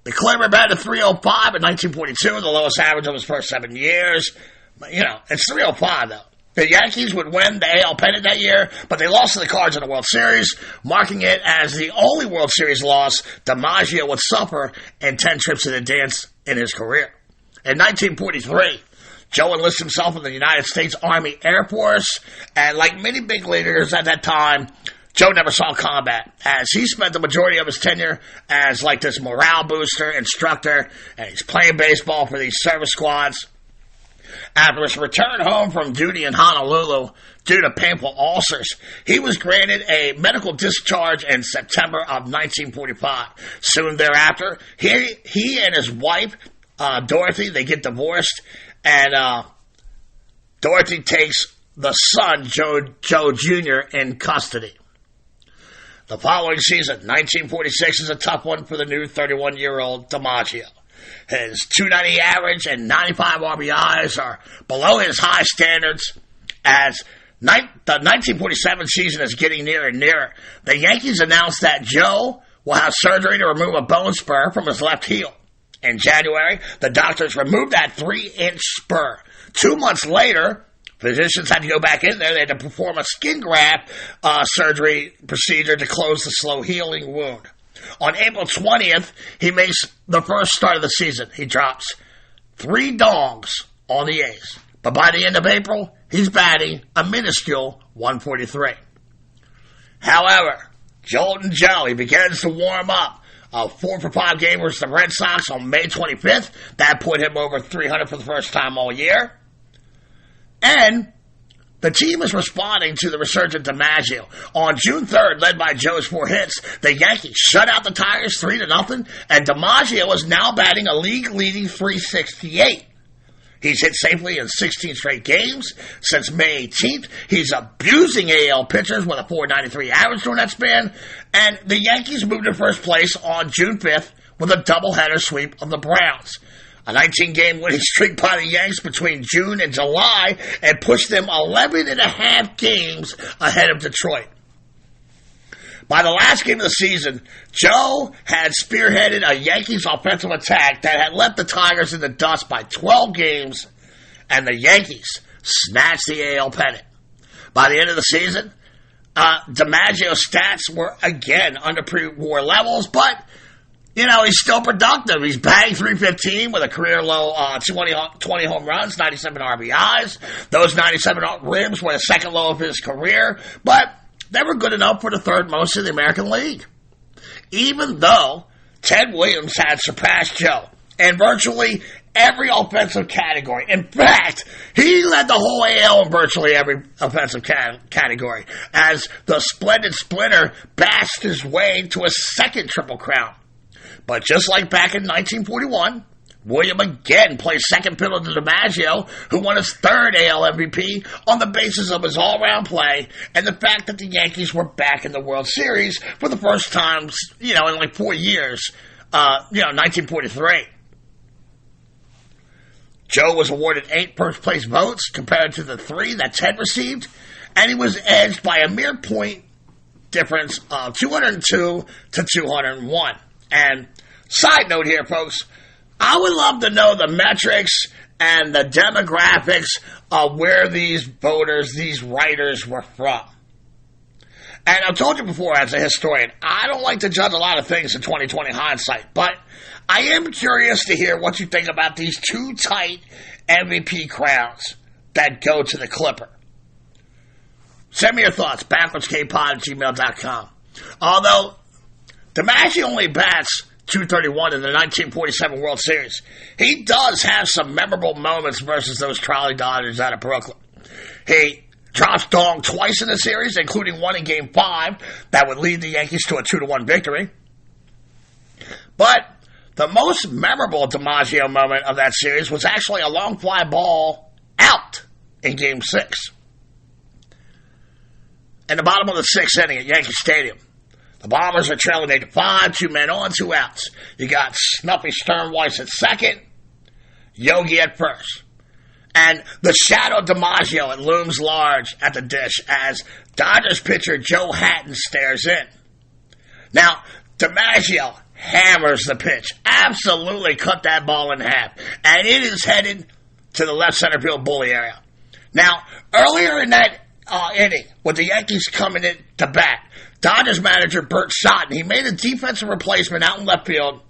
The Clipper batted .305 in 1942, the lowest average of his first 7 years. It's .305, though. The Yankees would win the AL pennant that year, but they lost to the Cards in the World Series, marking it as the only World Series loss Dimaggio would suffer in 10 trips to the dance in his career. In 1943, Joe enlisted himself in the United States Army Air Force, and like many big leaders at that time, Joe never saw combat, as he spent the majority of his tenure as like this morale booster, instructor, and he's playing baseball for these service squads. After his return home from duty in Honolulu due to painful ulcers, he was granted a medical discharge in September of 1945. Soon thereafter, he and his wife, Dorothy, they get divorced, and Dorothy takes the son, Joe Jr., in custody. The following season, 1946, is a tough one for the new 31-year-old Dimaggio. His .290 average and 95 RBIs are below his high standards as the 1947 season is getting nearer and nearer. The Yankees announced that Joe will have surgery to remove a bone spur from his left heel. In January, the doctors removed that 3-inch spur. 2 months later, physicians had to go back in there. They had to perform a skin graft surgery procedure to close the slow-healing wound. On April 20th, he makes the first start of the season. He drops 3 dongs on the A's. But by the end of April, he's batting a minuscule 143. However, Joltin Joe, he begins to warm up. A 4-for-5 game versus the Red Sox on May 25th. That put him over 300 for the first time all year. And the team is responding to the resurgent Dimaggio. On June 3rd, led by Joe's 4 hits, the Yankees shut out the Tigers 3-0, and Dimaggio is now batting a league-leading .368. He's hit safely in 16 straight games since May 18th. He's abusing AL pitchers with a .493 average during that span. And the Yankees moved to first place on June 5th with a doubleheader sweep of the Browns. A 19-game winning streak by the Yanks between June and July and pushed them 11 and a half games ahead of Detroit. By the last game of the season, Joe had spearheaded a Yankees offensive attack that had left the Tigers in the dust by 12 games, and the Yankees snatched the AL pennant. By the end of the season, Dimaggio's stats were again under pre-war levels, but, he's still productive. He's batting .315 with a career-low 20 home runs, 97 RBIs. Those 97 ribs were the second low of his career, but they were good enough for the third most in the American League. Even though Ted Williams had surpassed Joe in virtually every offensive category. In fact, he led the whole AL in virtually every offensive category as the splendid Splinter bashed his way to a second Triple Crown. But just like back in 1941, William again played second fiddle to Dimaggio, who won his third AL MVP on the basis of his all-around play and the fact that the Yankees were back in the World Series for the first time, in like 4 years, 1943. Joe was awarded 8 first-place votes compared to the 3 that Ted received, and he was edged by a mere point difference of 202 to 201. And side note here, folks, I would love to know the metrics and the demographics of where these voters, these writers were from. And I've told you before, as a historian, I don't like to judge a lot of things in 2020 hindsight, but I am curious to hear what you think about these 2 tight MVP crowns that go to the Clipper. Send me your thoughts, backwardskpod@gmail.com. Although Dimaggio only bats .231 in the 1947 World Series, he does have some memorable moments versus those trolley Dodgers out of Brooklyn. He drops Dong twice in the series, including one in Game 5 that would lead the Yankees to a 2-1 victory. But the most memorable Dimaggio moment of that series was actually a long fly ball out in Game 6. In the bottom of the 6th inning at Yankee Stadium, the Bombers are trailing 8-5, 2 men on, 2 outs. You got Snuffy Sternweiss at second, Yogi at first. And the shadow of Dimaggio, it looms large at the dish as Dodgers pitcher Joe Hatton stares in. Now, Dimaggio hammers the pitch, absolutely cut that ball in half, and it is headed to the left center field bully area. Now, earlier in that inning, with the Yankees coming in to bat, Dodgers manager Bert Schotten, he made a defensive replacement out in left field,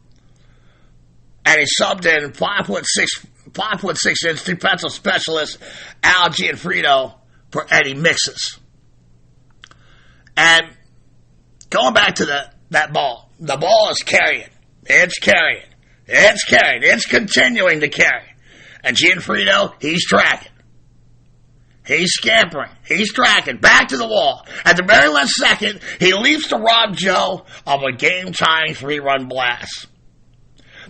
and he subbed in 5'6" defensive specialist Al Gianfrido for Eddie Mixes. And going back to that ball, the ball is carrying. It's carrying. It's carrying. It's continuing to carry. And Gianfrido, he's tracking. He's scampering. He's tracking. Back to the wall. At the very last second, he leaps to rob Joe of a game-tying 3-run blast.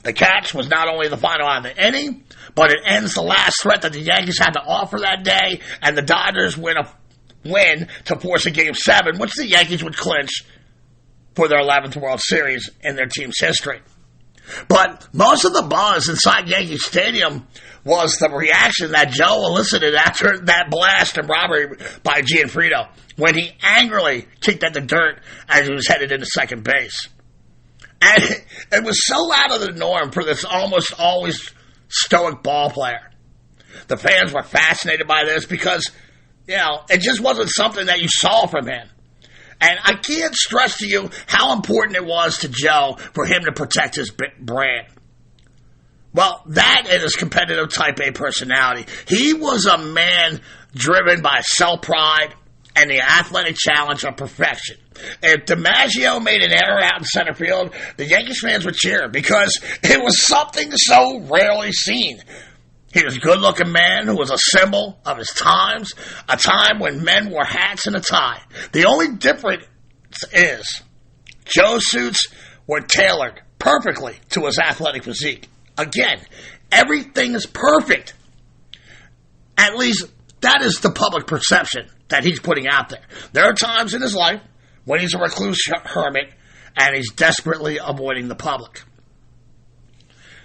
The catch was not only the final out of the inning, but it ends the last threat that the Yankees had to offer that day, and the Dodgers win to force a Game 7, which the Yankees would clinch for their 11th World Series in their team's history. But most of the buzz inside Yankee Stadium was the reaction that Joe elicited after that blast and robbery by Gianfrido when he angrily kicked at the dirt as he was headed into second base. And it was so out of the norm for this almost always stoic ball player. The fans were fascinated by this because, it just wasn't something that you saw from him. And I can't stress to you how important it was to Joe for him to protect his brand. Well, that and his competitive type A personality. He was a man driven by self-pride and the athletic challenge of perfection. If Dimaggio made an error out in center field, the Yankees fans would cheer because it was something so rarely seen. He was a good-looking man who was a symbol of his times, a time when men wore hats and a tie. The only difference is Joe's suits were tailored perfectly to his athletic physique. Again, everything is perfect At least that is the public perception that he's putting out there. There are times in his life when he's a recluse hermit and he's desperately avoiding the public.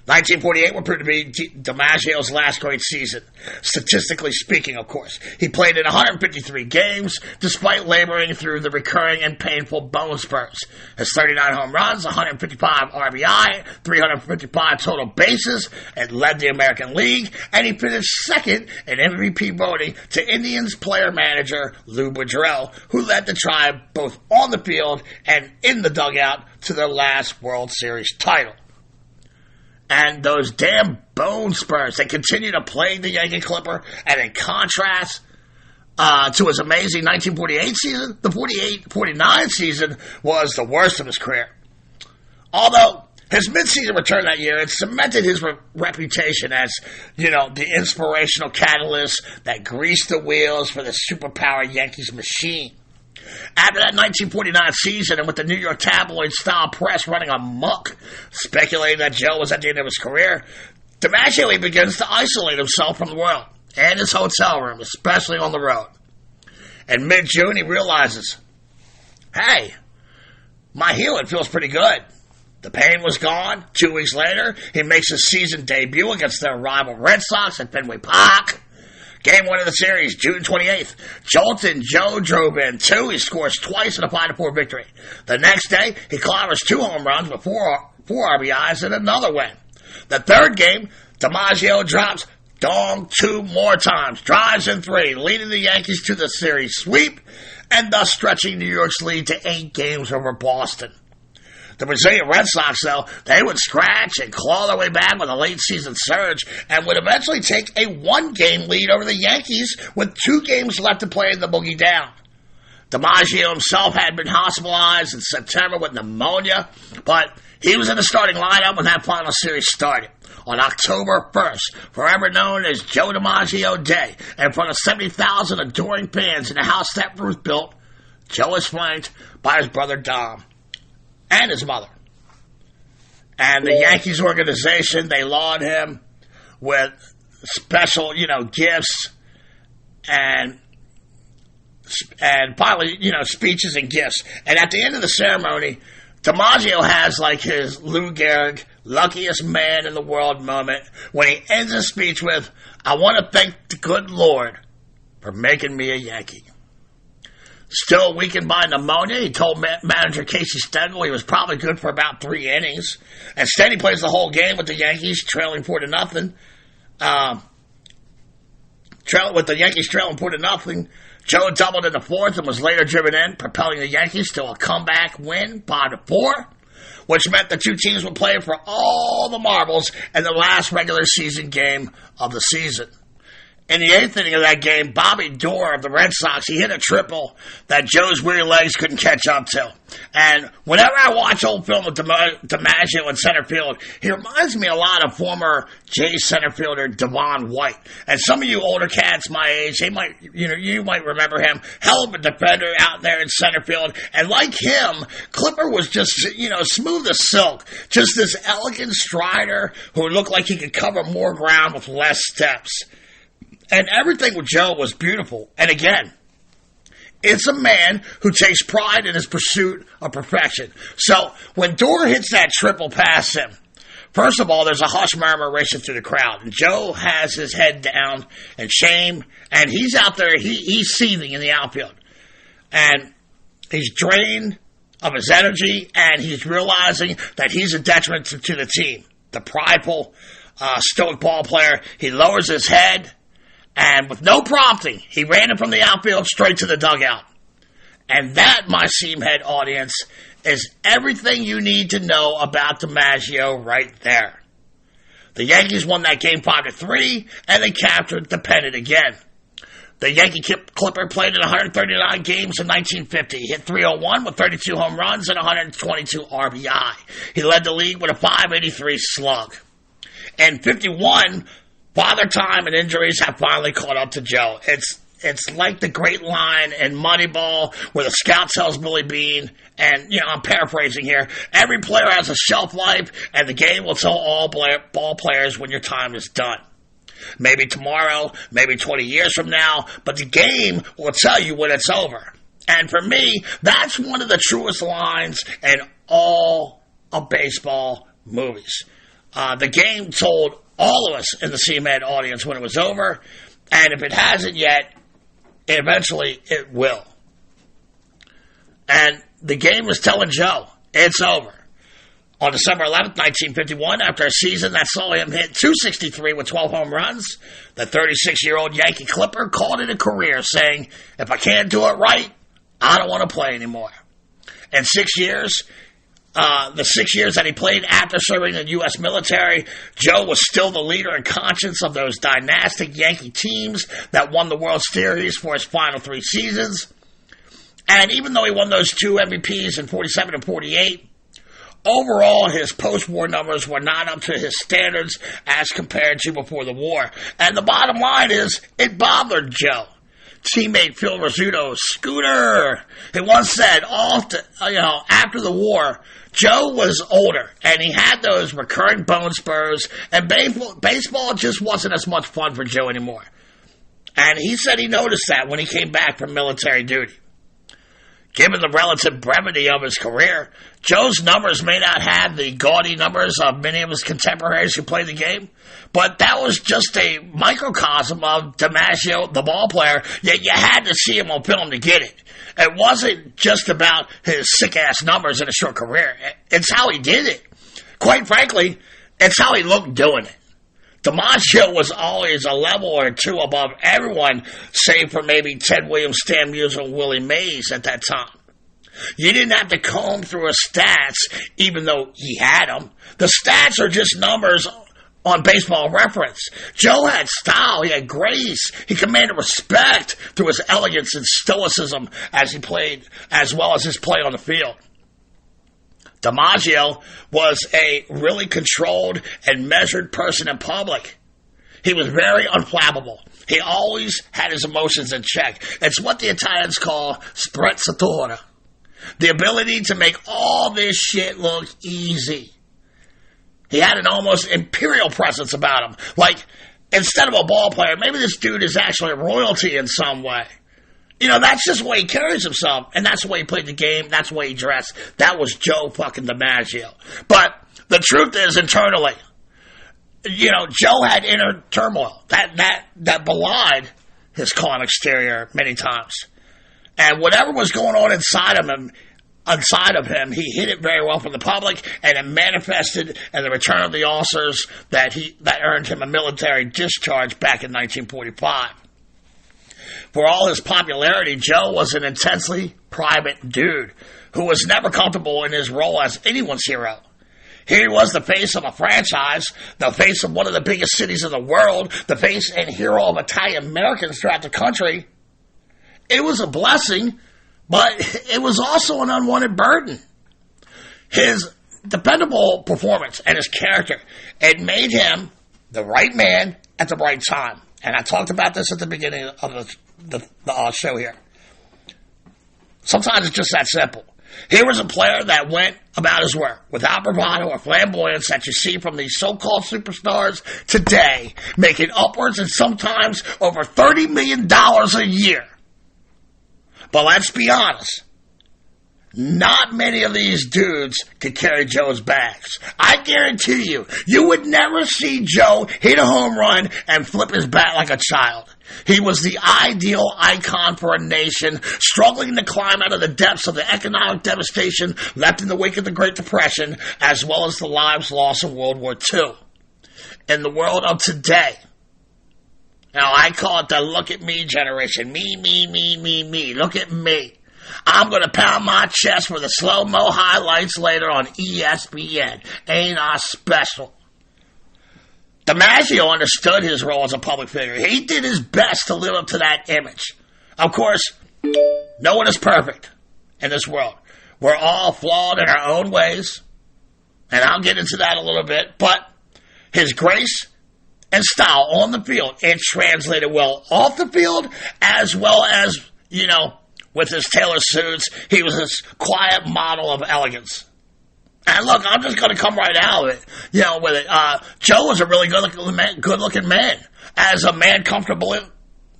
1948 would prove to be Dimaggio's last great season, statistically speaking, of course. He played in 153 games, despite laboring through the recurring and painful bone spurs. His 39 home runs, 155 RBI, 355 total bases, and led the American League, and he finished second in MVP voting to Indians player-manager Lou Boudreau, who led the Tribe both on the field and in the dugout to their last World Series title. And those damn bone spurs, they continue to plague the Yankee Clipper. And in contrast to his amazing 1948 season, the 48-49 season was the worst of his career. Although his midseason return that year, it cemented his reputation as, the inspirational catalyst that greased the wheels for the superpower Yankees machine. After that 1949 season, and with the New York tabloid-style press running amok, speculating that Joe was at the end of his career, Dimaggio begins to isolate himself from the world and his hotel room, especially on the road. In mid-June, he realizes, hey, my healing feels pretty good. The pain was gone. 2 weeks later, he makes his season debut against their rival Red Sox at Fenway Park. Game 1 of the series, June 28th. Joltin Joe drove in 2. He scores twice in a 5-4 victory. The next day, he clobbers 2 home runs with 4 RBIs and another win. The third game, Dimaggio drops dong 2 more times, drives in 3, leading the Yankees to the series sweep, and thus stretching New York's lead to 8 games over Boston. The Brazilian Red Sox, though, they would scratch and claw their way back with a late-season surge and would eventually take a 1-game lead over the Yankees with 2 games left to play in the boogie down. Dimaggio himself had been hospitalized in September with pneumonia, but he was in the starting lineup when that final series started. On October 1st, forever known as Joe Dimaggio Day, in front of 70,000 adoring fans in the house that Ruth built, Joe was flanked by his brother Dom and his mother. And the Yankees organization, they laud him with special, gifts and finally, speeches and gifts. And at the end of the ceremony, Dimaggio has like his Lou Gehrig, luckiest man in the world moment when he ends his speech with, I want to thank the good Lord for making me a Yankee. Still weakened by pneumonia, he told manager Casey Stengel he was probably good for about 3 innings. Instead, he plays the whole game with the Yankees trailing 4-0. With the Yankees trailing 4-0, Joe doubled in the 4th and was later driven in, propelling the Yankees to a comeback win 5-4, which meant the 2 teams would play for all the marbles in the last regular season game of the season. In the 8th inning of that game, Bobby Doerr of the Red Sox, he hit a triple that Joe's weary legs couldn't catch up to. And whenever I watch old film of Dimaggio in center field, he reminds me a lot of former Jays center fielder Devon White. And some of you older cats my age, you might remember him. Hell of a defender out there in center field. And like him, Clipper was just, smooth as silk. Just this elegant strider who looked like he could cover more ground with less steps. And everything with Joe was beautiful. And again, it's a man who takes pride in his pursuit of perfection. So when Doerr hits that triple past him, first of all, there's a hush murmur racing through the crowd. And Joe has his head down in shame. And he's out there, he's seething in the outfield. And he's drained of his energy. And he's realizing that he's a detriment to the team. The prideful, stoic ball player, he lowers his head. And with no prompting, he ran it from the outfield straight to the dugout. And that, my Seamhead audience, is everything you need to know about Dimaggio right there. The Yankees won that game 5-3, and they captured the pennant again. The Yankee Clipper played in 139 games in 1950. He hit .301 with 32 home runs and 122 RBI. He led the league with a .583 slug. In 51, Father Time and injuries have finally caught up to Joe. It's like the great line in Moneyball where the scout tells Billy Bean, and, I'm paraphrasing here, every player has a shelf life, and the game will tell all ball players when your time is done. Maybe tomorrow, maybe 20 years from now, but the game will tell you when it's over. And for me, that's one of the truest lines in all of baseball movies. The game told all of us in the CMED audience when it was over, and if it hasn't yet, eventually it will. And the game was telling Joe, it's over. On December 11th, 1951, after a season that saw him hit .263 with 12 home runs, the 36-year-old Yankee Clipper called it a career, saying, if I can't do it right, I don't want to play anymore. In 6 years, the 6 years that he played after serving in the U.S. military, Joe was still the leader and conscience of those dynastic Yankee teams that won the World Series for his final 3 seasons. And even though he won those 2 MVPs in 47 and 48, overall, his post-war numbers were not up to his standards as compared to before the war. And the bottom line is, it bothered Joe. Teammate Phil Rizzuto, Scooter, he once said, after the war, Joe was older, and he had those recurring bone spurs, and baseball just wasn't as much fun for Joe anymore. And he said he noticed that when he came back from military duty. Given the relative brevity of his career, Joe's numbers may not have the gaudy numbers of many of his contemporaries who played the game, but that was just a microcosm of Dimaggio, the ball player, yet you had to see him on film to get it. It wasn't just about his sick-ass numbers in a short career. It's how he did it. Quite frankly, it's how he looked doing it. Dimaggio was always a level or 2 above everyone, save for maybe Ted Williams, Stan Musial, and Willie Mays at that time. You didn't have to comb through his stats, even though he had them. The stats are just numbers on Baseball Reference. Joe had style, he had grace, he commanded respect through his elegance and stoicism as he played, as well as his play on the field. Dimaggio was a really controlled and measured person in public. He was very unflappable. He always had his emotions in check. It's what the Italians call sprezzatura. The ability to make all this shit look easy. He had an almost imperial presence about him. Like, instead of a ball player, maybe this dude is actually royalty in some way. You know, that's just the way he carries himself, and that's the way he played the game, that's the way he dressed. That was Joe fucking Dimaggio. But the truth is, internally, Joe had inner turmoil that belied his calm exterior many times. And whatever was going on inside of him, he hid it very well from the public, and it manifested in the return of the ulcers that earned him a military discharge back in 1945. For all his popularity, Joe was an intensely private dude who was never comfortable in his role as anyone's hero. Here he was, the face of a franchise, the face of one of the biggest cities in the world, the face and hero of Italian Americans throughout the country. It was a blessing, but it was also an unwanted burden. His dependable performance and his character, it made him the right man at the right time. And I talked about this at the beginning of the show here. Sometimes it's just that simple. Here was a player that went about his work without bravado or flamboyance that you see from these so-called superstars today, making upwards and sometimes over $30 million a year. But let's be honest, not many of these dudes could carry Joe's bags. I guarantee you would never see Joe hit a home run and flip his bat like a child. He was the ideal icon for a nation struggling to climb out of the depths of the economic devastation left in the wake of the Great Depression, as well as the lives lost in World War II. In the world of today, now I call it the look at me generation. Me. Look at me. I'm going to pound my chest for the slow-mo highlights later on ESPN. Ain't I special? Dimaggio understood his role as a public figure. He did his best to live up to that image. Of course, no one is perfect in this world. We're all flawed in our own ways, and I'll get into that a little bit, but his grace and style on the field, it translated well off the field, as well as, with his tailored suits. He was this quiet model of elegance. And look, I'm just going to come right out of it, with it. Joe was a really good-looking man. as a man comfortable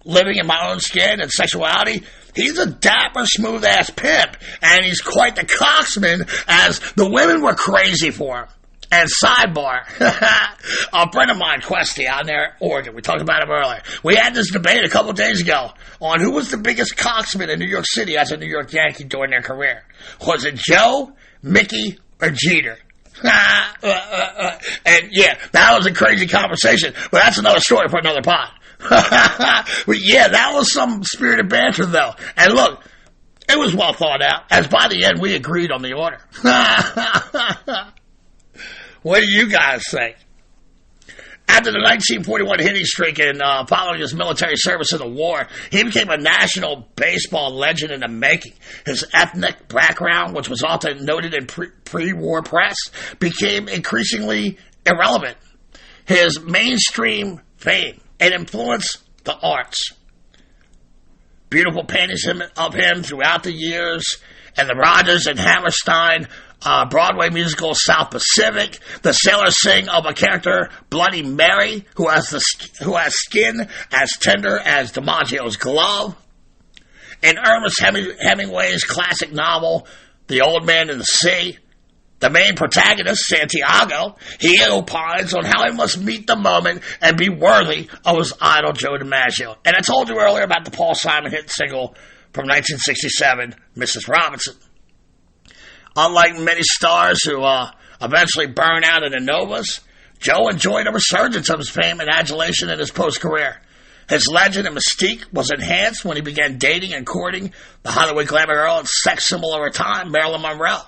living in my own skin and sexuality, he's a dapper, smooth-ass pimp, and he's quite the coxman, as the women were crazy for him. And sidebar, a friend of mine, Questy, out there in Oregon, we talked about him earlier. We had this debate a couple days ago on who was the biggest coxman in New York City as a New York Yankee during their career. Was it Joe, Mickey, or Jeter? And yeah, that was a crazy conversation, but that's another story for another pod. But yeah, that was some spirited banter, though. And look, it was well thought out, as by the end we agreed on the order. What do you guys think? After the 1941 hitting streak and following his military service in the war, he became a national baseball legend in the making. His ethnic background, which was often noted in pre-war press, became increasingly irrelevant. His mainstream fame and influenced the arts. Beautiful paintings of him throughout the years, and the Rodgers and Hammerstein Broadway musical South Pacific. The sailors sing of a character, Bloody Mary, who has skin as tender as Dimaggio's glove. In Ernest Hemingway's classic novel, The Old Man in the Sea, the main protagonist, Santiago, he opines on how he must meet the moment and be worthy of his idol, Joe Dimaggio. And I told you earlier about the Paul Simon hit single from 1967, Mrs. Robinson. Unlike many stars who eventually burn out in the novas, Joe enjoyed a resurgence of his fame and adulation in his post-career. His legend and mystique was enhanced when he began dating and courting the Hollywood glamour girl and sex symbol of her time, Marilyn Monroe.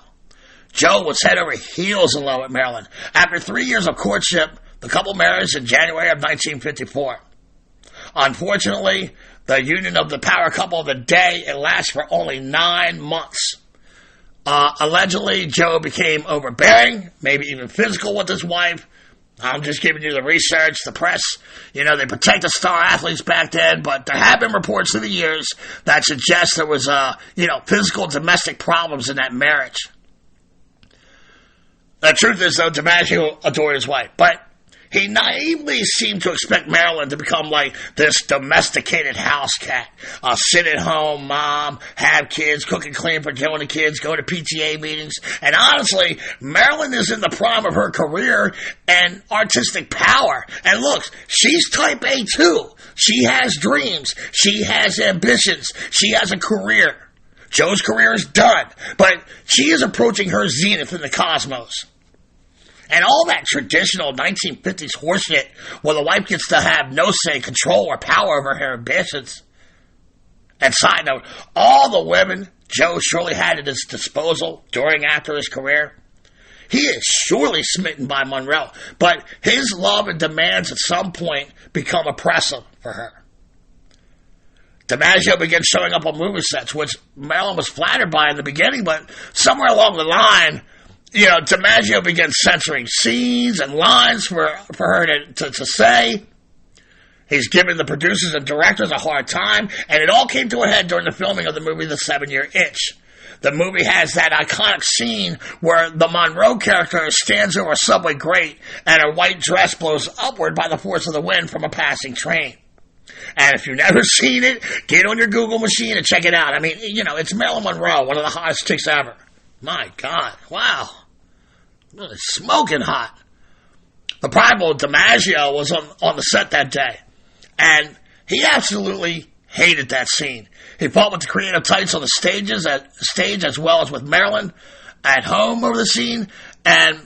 Joe was head over heels in love with Marilyn. After 3 years of courtship, the couple married in January of 1954. Unfortunately, the union of the power couple of the day, it lasted for only 9 months. Allegedly, Joe became overbearing, maybe even physical with his wife. I'm just giving you the research, the press. They protect the star athletes back then, but there have been reports through the years that suggest there was, physical domestic problems in that marriage. The truth is, though, Dimaggio adored his wife, but he naively seemed to expect Marilyn to become like this domesticated house cat. Sit at home, mom, have kids, cook and clean for Joe and the kids, go to PTA meetings. And honestly, Marilyn is in the prime of her career and artistic power. And look, she's type A too. She has dreams. She has ambitions. She has a career. Joe's career is done, but she is approaching her zenith in the cosmos. And all that traditional 1950s horseshit where the wife gets to have no say, control, or power over her ambitions. And side note, all the women Joe surely had at his disposal during and after his career, he is surely smitten by Monroe, but his love and demands at some point become oppressive for her. Dimaggio began showing up on movie sets, which Marilyn was flattered by in the beginning, but somewhere along the line, Dimaggio began censoring scenes and lines for her to say. He's giving the producers and directors a hard time, and it all came to a head during the filming of the movie The 7-Year Itch. The movie has that iconic scene where the Monroe character stands over a subway grate and her white dress blows upward by the force of the wind from a passing train. And if you've never seen it, get on your Google machine and check it out. I mean, it's Marilyn Monroe, one of the hottest chicks ever. My God, wow. Really smoking hot. The prideful Dimaggio was on the set that day, and he absolutely hated that scene. He fought with the creative types on the stage as well as with Marilyn at home over the scene, and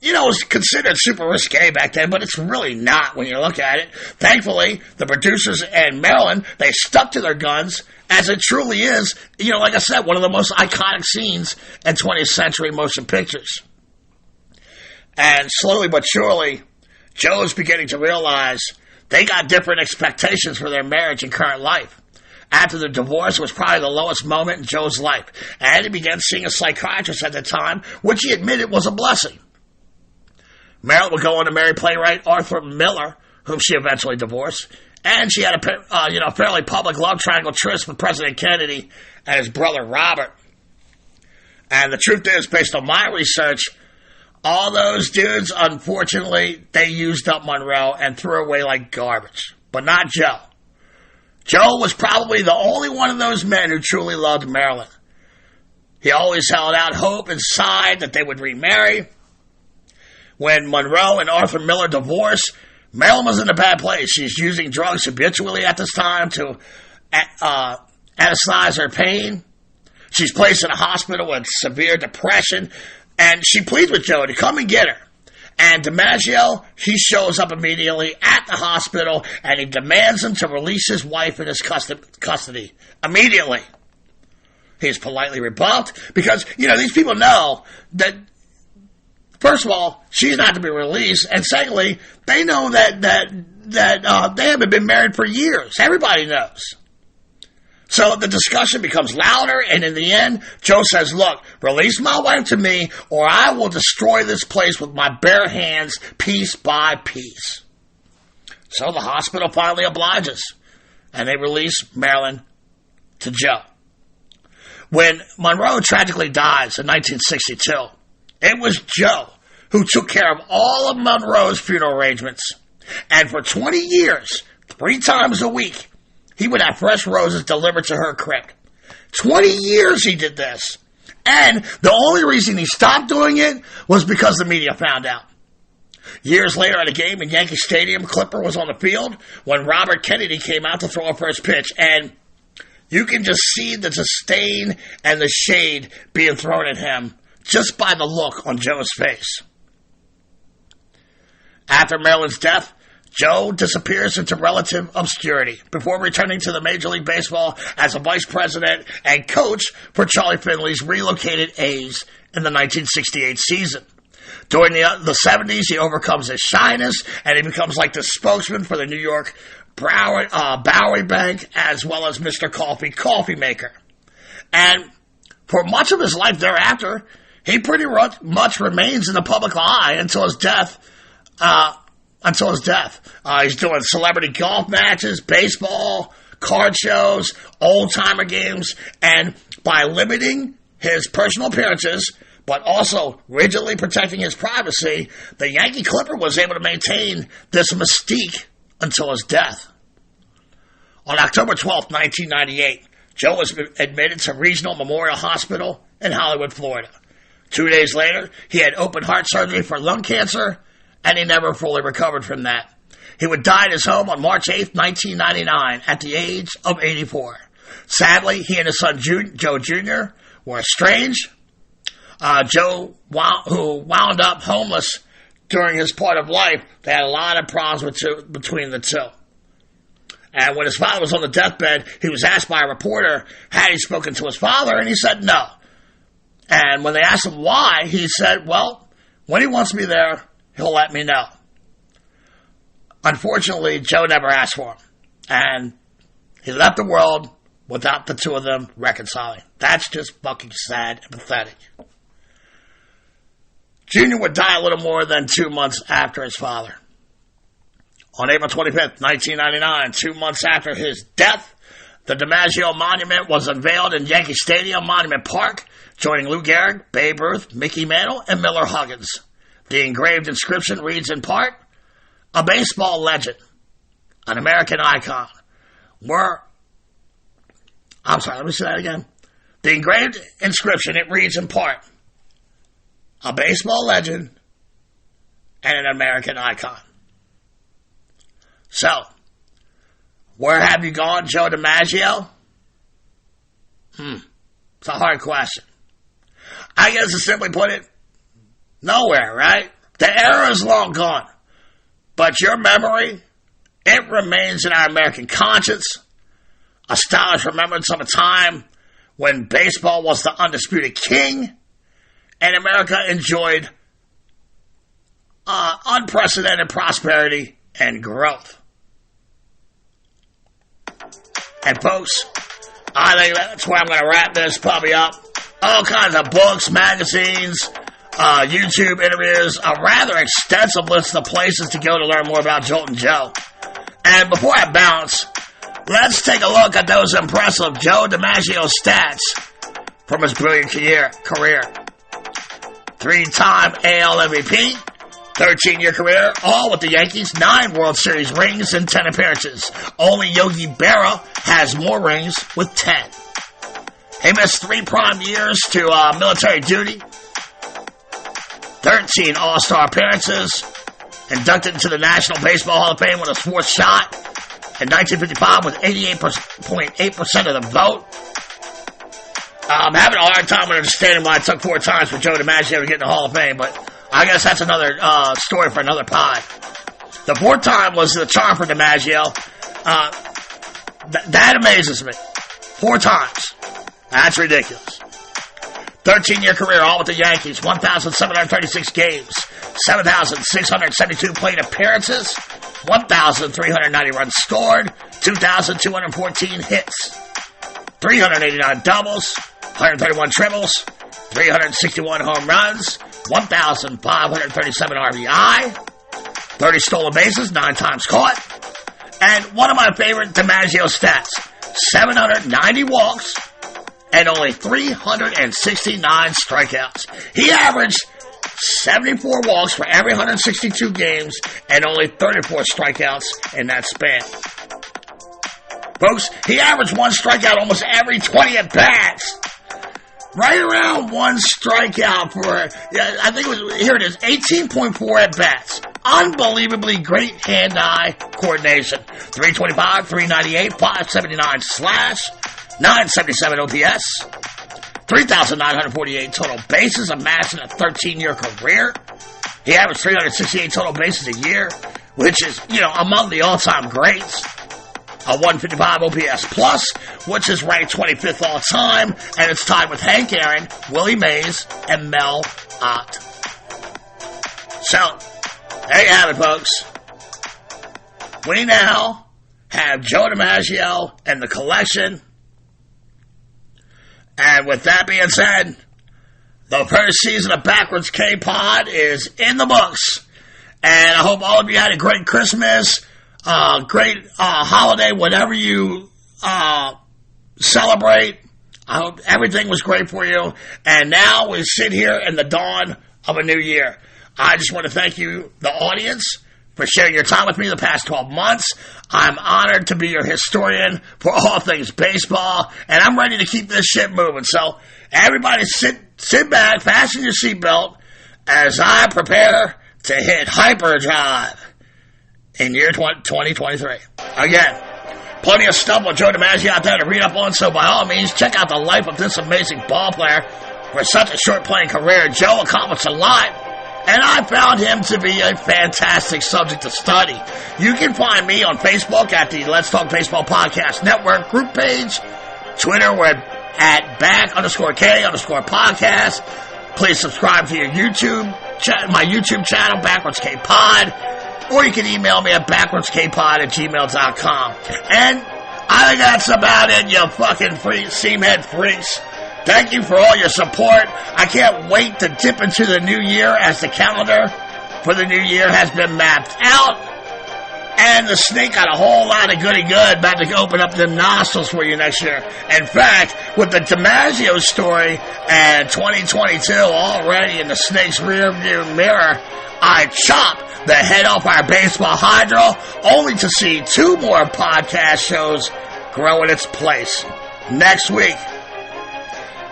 it was considered super risque back then, but it's really not when you look at it. Thankfully, the producers and Marilyn, they stuck to their guns, as it truly is, like I said, one of the most iconic scenes in 20th century motion pictures. And slowly but surely, Joe's beginning to realize they got different expectations for their marriage and current life. After the divorce was probably the lowest moment in Joe's life, and he began seeing a psychiatrist at the time, which he admitted was a blessing. Marilyn would go on to marry playwright Arthur Miller, whom she eventually divorced, and she had a fairly public love triangle tryst with President Kennedy and his brother Robert. And the truth is, based on my research, All those dudes, unfortunately, they used up Monroe and threw away like garbage. But not Joe. Joe was probably the only one of those men who truly loved Marilyn. He always held out hope and sighed that they would remarry. When Monroe and Arthur Miller divorced, Marilyn was in a bad place. She's using drugs habitually at this time to anesthetize her pain. She's placed in a hospital with severe depression, and she pleads with Joe to come and get her. And Dimaggio, he shows up immediately at the hospital, and he demands him to release his wife in his custody immediately. He's politely rebuffed because, these people know that, first of all, she's not to be released, and secondly, they know that they haven't been married for years. Everybody knows. So the discussion becomes louder, and in the end, Joe says, look, release my wife to me, or I will destroy this place with my bare hands, piece by piece. So the hospital finally obliges, and they release Marilyn to Joe. When Monroe tragically dies in 1962, it was Joe who took care of all of Monroe's funeral arrangements. And for 20 years, 3 times a week, he would have fresh roses delivered to her crib. 20 years he did this. And the only reason he stopped doing it was because the media found out. Years later at a game in Yankee Stadium, Clipper was on the field when Robert Kennedy came out to throw a first pitch. And you can just see the disdain and the shade being thrown at him just by the look on Joe's face. After Marilyn's death, Joe disappears into relative obscurity before returning to the Major League Baseball as a vice president and coach for Charlie Finley's relocated A's in the 1968 season. During the 70s, he overcomes his shyness and he becomes like the spokesman for the New York Bowery Bank, as well as Mr. Coffee Maker. And for much of his life thereafter, he pretty much remains in the public eye until his death. He's doing celebrity golf matches, baseball, card shows, old-timer games, and by limiting his personal appearances, but also rigidly protecting his privacy, the Yankee Clipper was able to maintain this mystique until his death. On October 12, 1998, Joe was admitted to Regional Memorial Hospital in Hollywood, Florida. 2 days later, he had open heart surgery for lung cancer, and he never fully recovered from that. He would die at his home on March 8, 1999, at the age of 84. Sadly, he and his son Joe Jr. were estranged. Joe, who wound up homeless during his part of life, they had a lot of problems between the two. And when his father was on the deathbed, he was asked by a reporter, had he spoken to his father, and he said no. And when they asked him why, he said, well, when he wants me there, he'll let me know. Unfortunately, Joe never asked for him, and he left the world without the two of them reconciling. That's just fucking sad and pathetic. Junior would die a little more than 2 months after his father. On April 25th, 1999, 2 months after his death, the Dimaggio Monument was unveiled in Yankee Stadium Monument Park, joining Lou Gehrig, Babe Ruth, Mickey Mantle, and Miller Huggins. The engraved inscription reads in part, a baseball legend, an American icon. The engraved inscription, it reads in part, a baseball legend and an American icon. So, where have you gone, Joe Dimaggio? It's a hard question. I guess to simply put it, nowhere, right? The era is long gone. But your memory, it remains in our American conscience. A stylish remembrance of a time when baseball was the undisputed king and America enjoyed unprecedented prosperity and growth. And folks, I think that's where I'm going to wrap this puppy up. All kinds of books, magazines, YouTube interviews, a rather extensive list of places to go to learn more about Joltin Joe. And before I bounce, let's take a look at those impressive Joe Dimaggio stats from his brilliant career. 3-time AL MVP, 13-year career, all with the Yankees, 9 World Series rings and 10 appearances. Only Yogi Berra has more rings with 10. He missed 3 prime years to military duty, 13 All-Star appearances, inducted into the National Baseball Hall of Fame with his 4th shot in 1955 with 88.8% of the vote. I'm having a hard time understanding why it took 4 times for Joe Dimaggio to get in the Hall of Fame, but I guess that's another story for another pod. The 4th time was the charm for Dimaggio. That amazes me. 4 times. That's ridiculous. 13-year career, all with the Yankees, 1,736 games, 7,672 plate appearances, 1,390 runs scored, 2,214 hits, 389 doubles, 131 triples, 361 home runs, 1,537 RBI, 30 stolen bases, 9 times caught, and one of my favorite DiMaggio stats, 790 walks, and only 369 strikeouts. He averaged 74 walks for every 162 games and only 34 strikeouts in that span. Folks, he averaged 1 strikeout almost every 20 at-bats. Right around 1 strikeout for, I think it was, here it is, 18.4 at-bats. Unbelievably great hand-eye coordination. 325, 398, 579 slash, 977 OPS, 3,948 total bases amassed in a 13-year career. He averaged 368 total bases a year, which is, among the all-time greats. A 155 OPS plus, which is ranked 25th all time, and it's tied with Hank Aaron, Willie Mays, and Mel Ott. So, there you have it, folks. We now have Joe Dimaggio and the collection. And with that being said, the first season of Backwards K-Pod is in the books. And I hope all of you had a great Christmas, great holiday, whatever you celebrate. I hope everything was great for you. And now we sit here in the dawn of a new year. I just want to thank you, the audience, for sharing your time with me the past 12 months. I'm honored to be your historian for all things baseball, and I'm ready to keep this shit moving. So everybody sit back, fasten your seatbelt as I prepare to hit hyperdrive in year 2023. Again, plenty of stuff with Joe Dimaggio out there to read up on, so by all means, check out the life of this amazing ball player. For such a short playing career, Joe accomplished a lot. And I found him to be a fantastic subject to study. You can find me on Facebook at the Let's Talk Baseball Podcast Network group page. Twitter, we're at back_K_podcast. Please subscribe to your my YouTube channel, Backwards K-Pod. Or you can email me at backwardskpod@gmail.com. And I think that's about it, you fucking seamhead freaks. Thank you for all your support. I can't wait to dip into the new year as the calendar for the new year has been mapped out. And the snake got a whole lot of goody good about to open up the nostrils for you next year. In fact, with the Dimaggio story and 2022 already in the snake's rearview mirror, I chop the head off our baseball hydro only to see 2 more podcast shows grow in its place. Next week,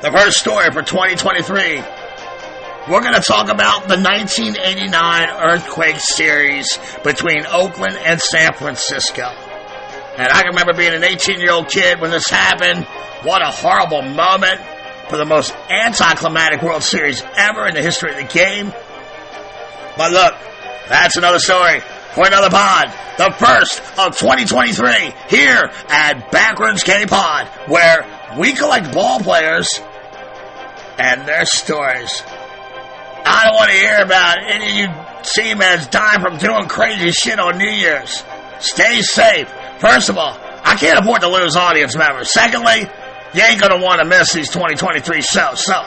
the first story for 2023, we're going to talk about the 1989 earthquake series between Oakland and San Francisco. And I can remember being an 18-year-old kid when this happened. What a horrible moment for the most anticlimactic World Series ever in the history of the game. But look, that's another story for another pod. The first of 2023 here at Backwards K-Pod, where we collect ball players and their stories. I don't want to hear about any of you seamans dying from doing crazy shit on New Year's. Stay safe. First of all, I can't afford to lose audience members. Secondly, you ain't going to want to miss these 2023 shows. So,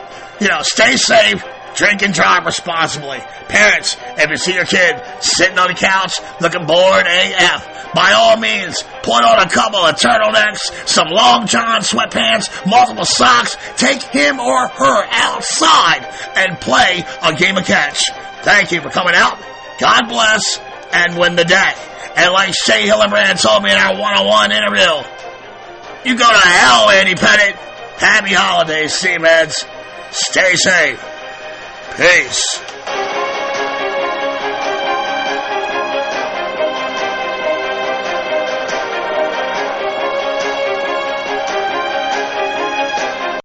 stay safe, drink and drive responsibly. Parents, if you see your kid sitting on the couch looking bored AF, by all means, put on a couple of turtlenecks, some long john sweatpants, multiple socks, take him or her outside and play a game of catch. Thank you for coming out. God bless and win the day. And like Shea Hillenbrand told me in our one-on-one interview, you go to hell, Andy Pettit. Happy holidays, Seamheads. Stay safe. Peace.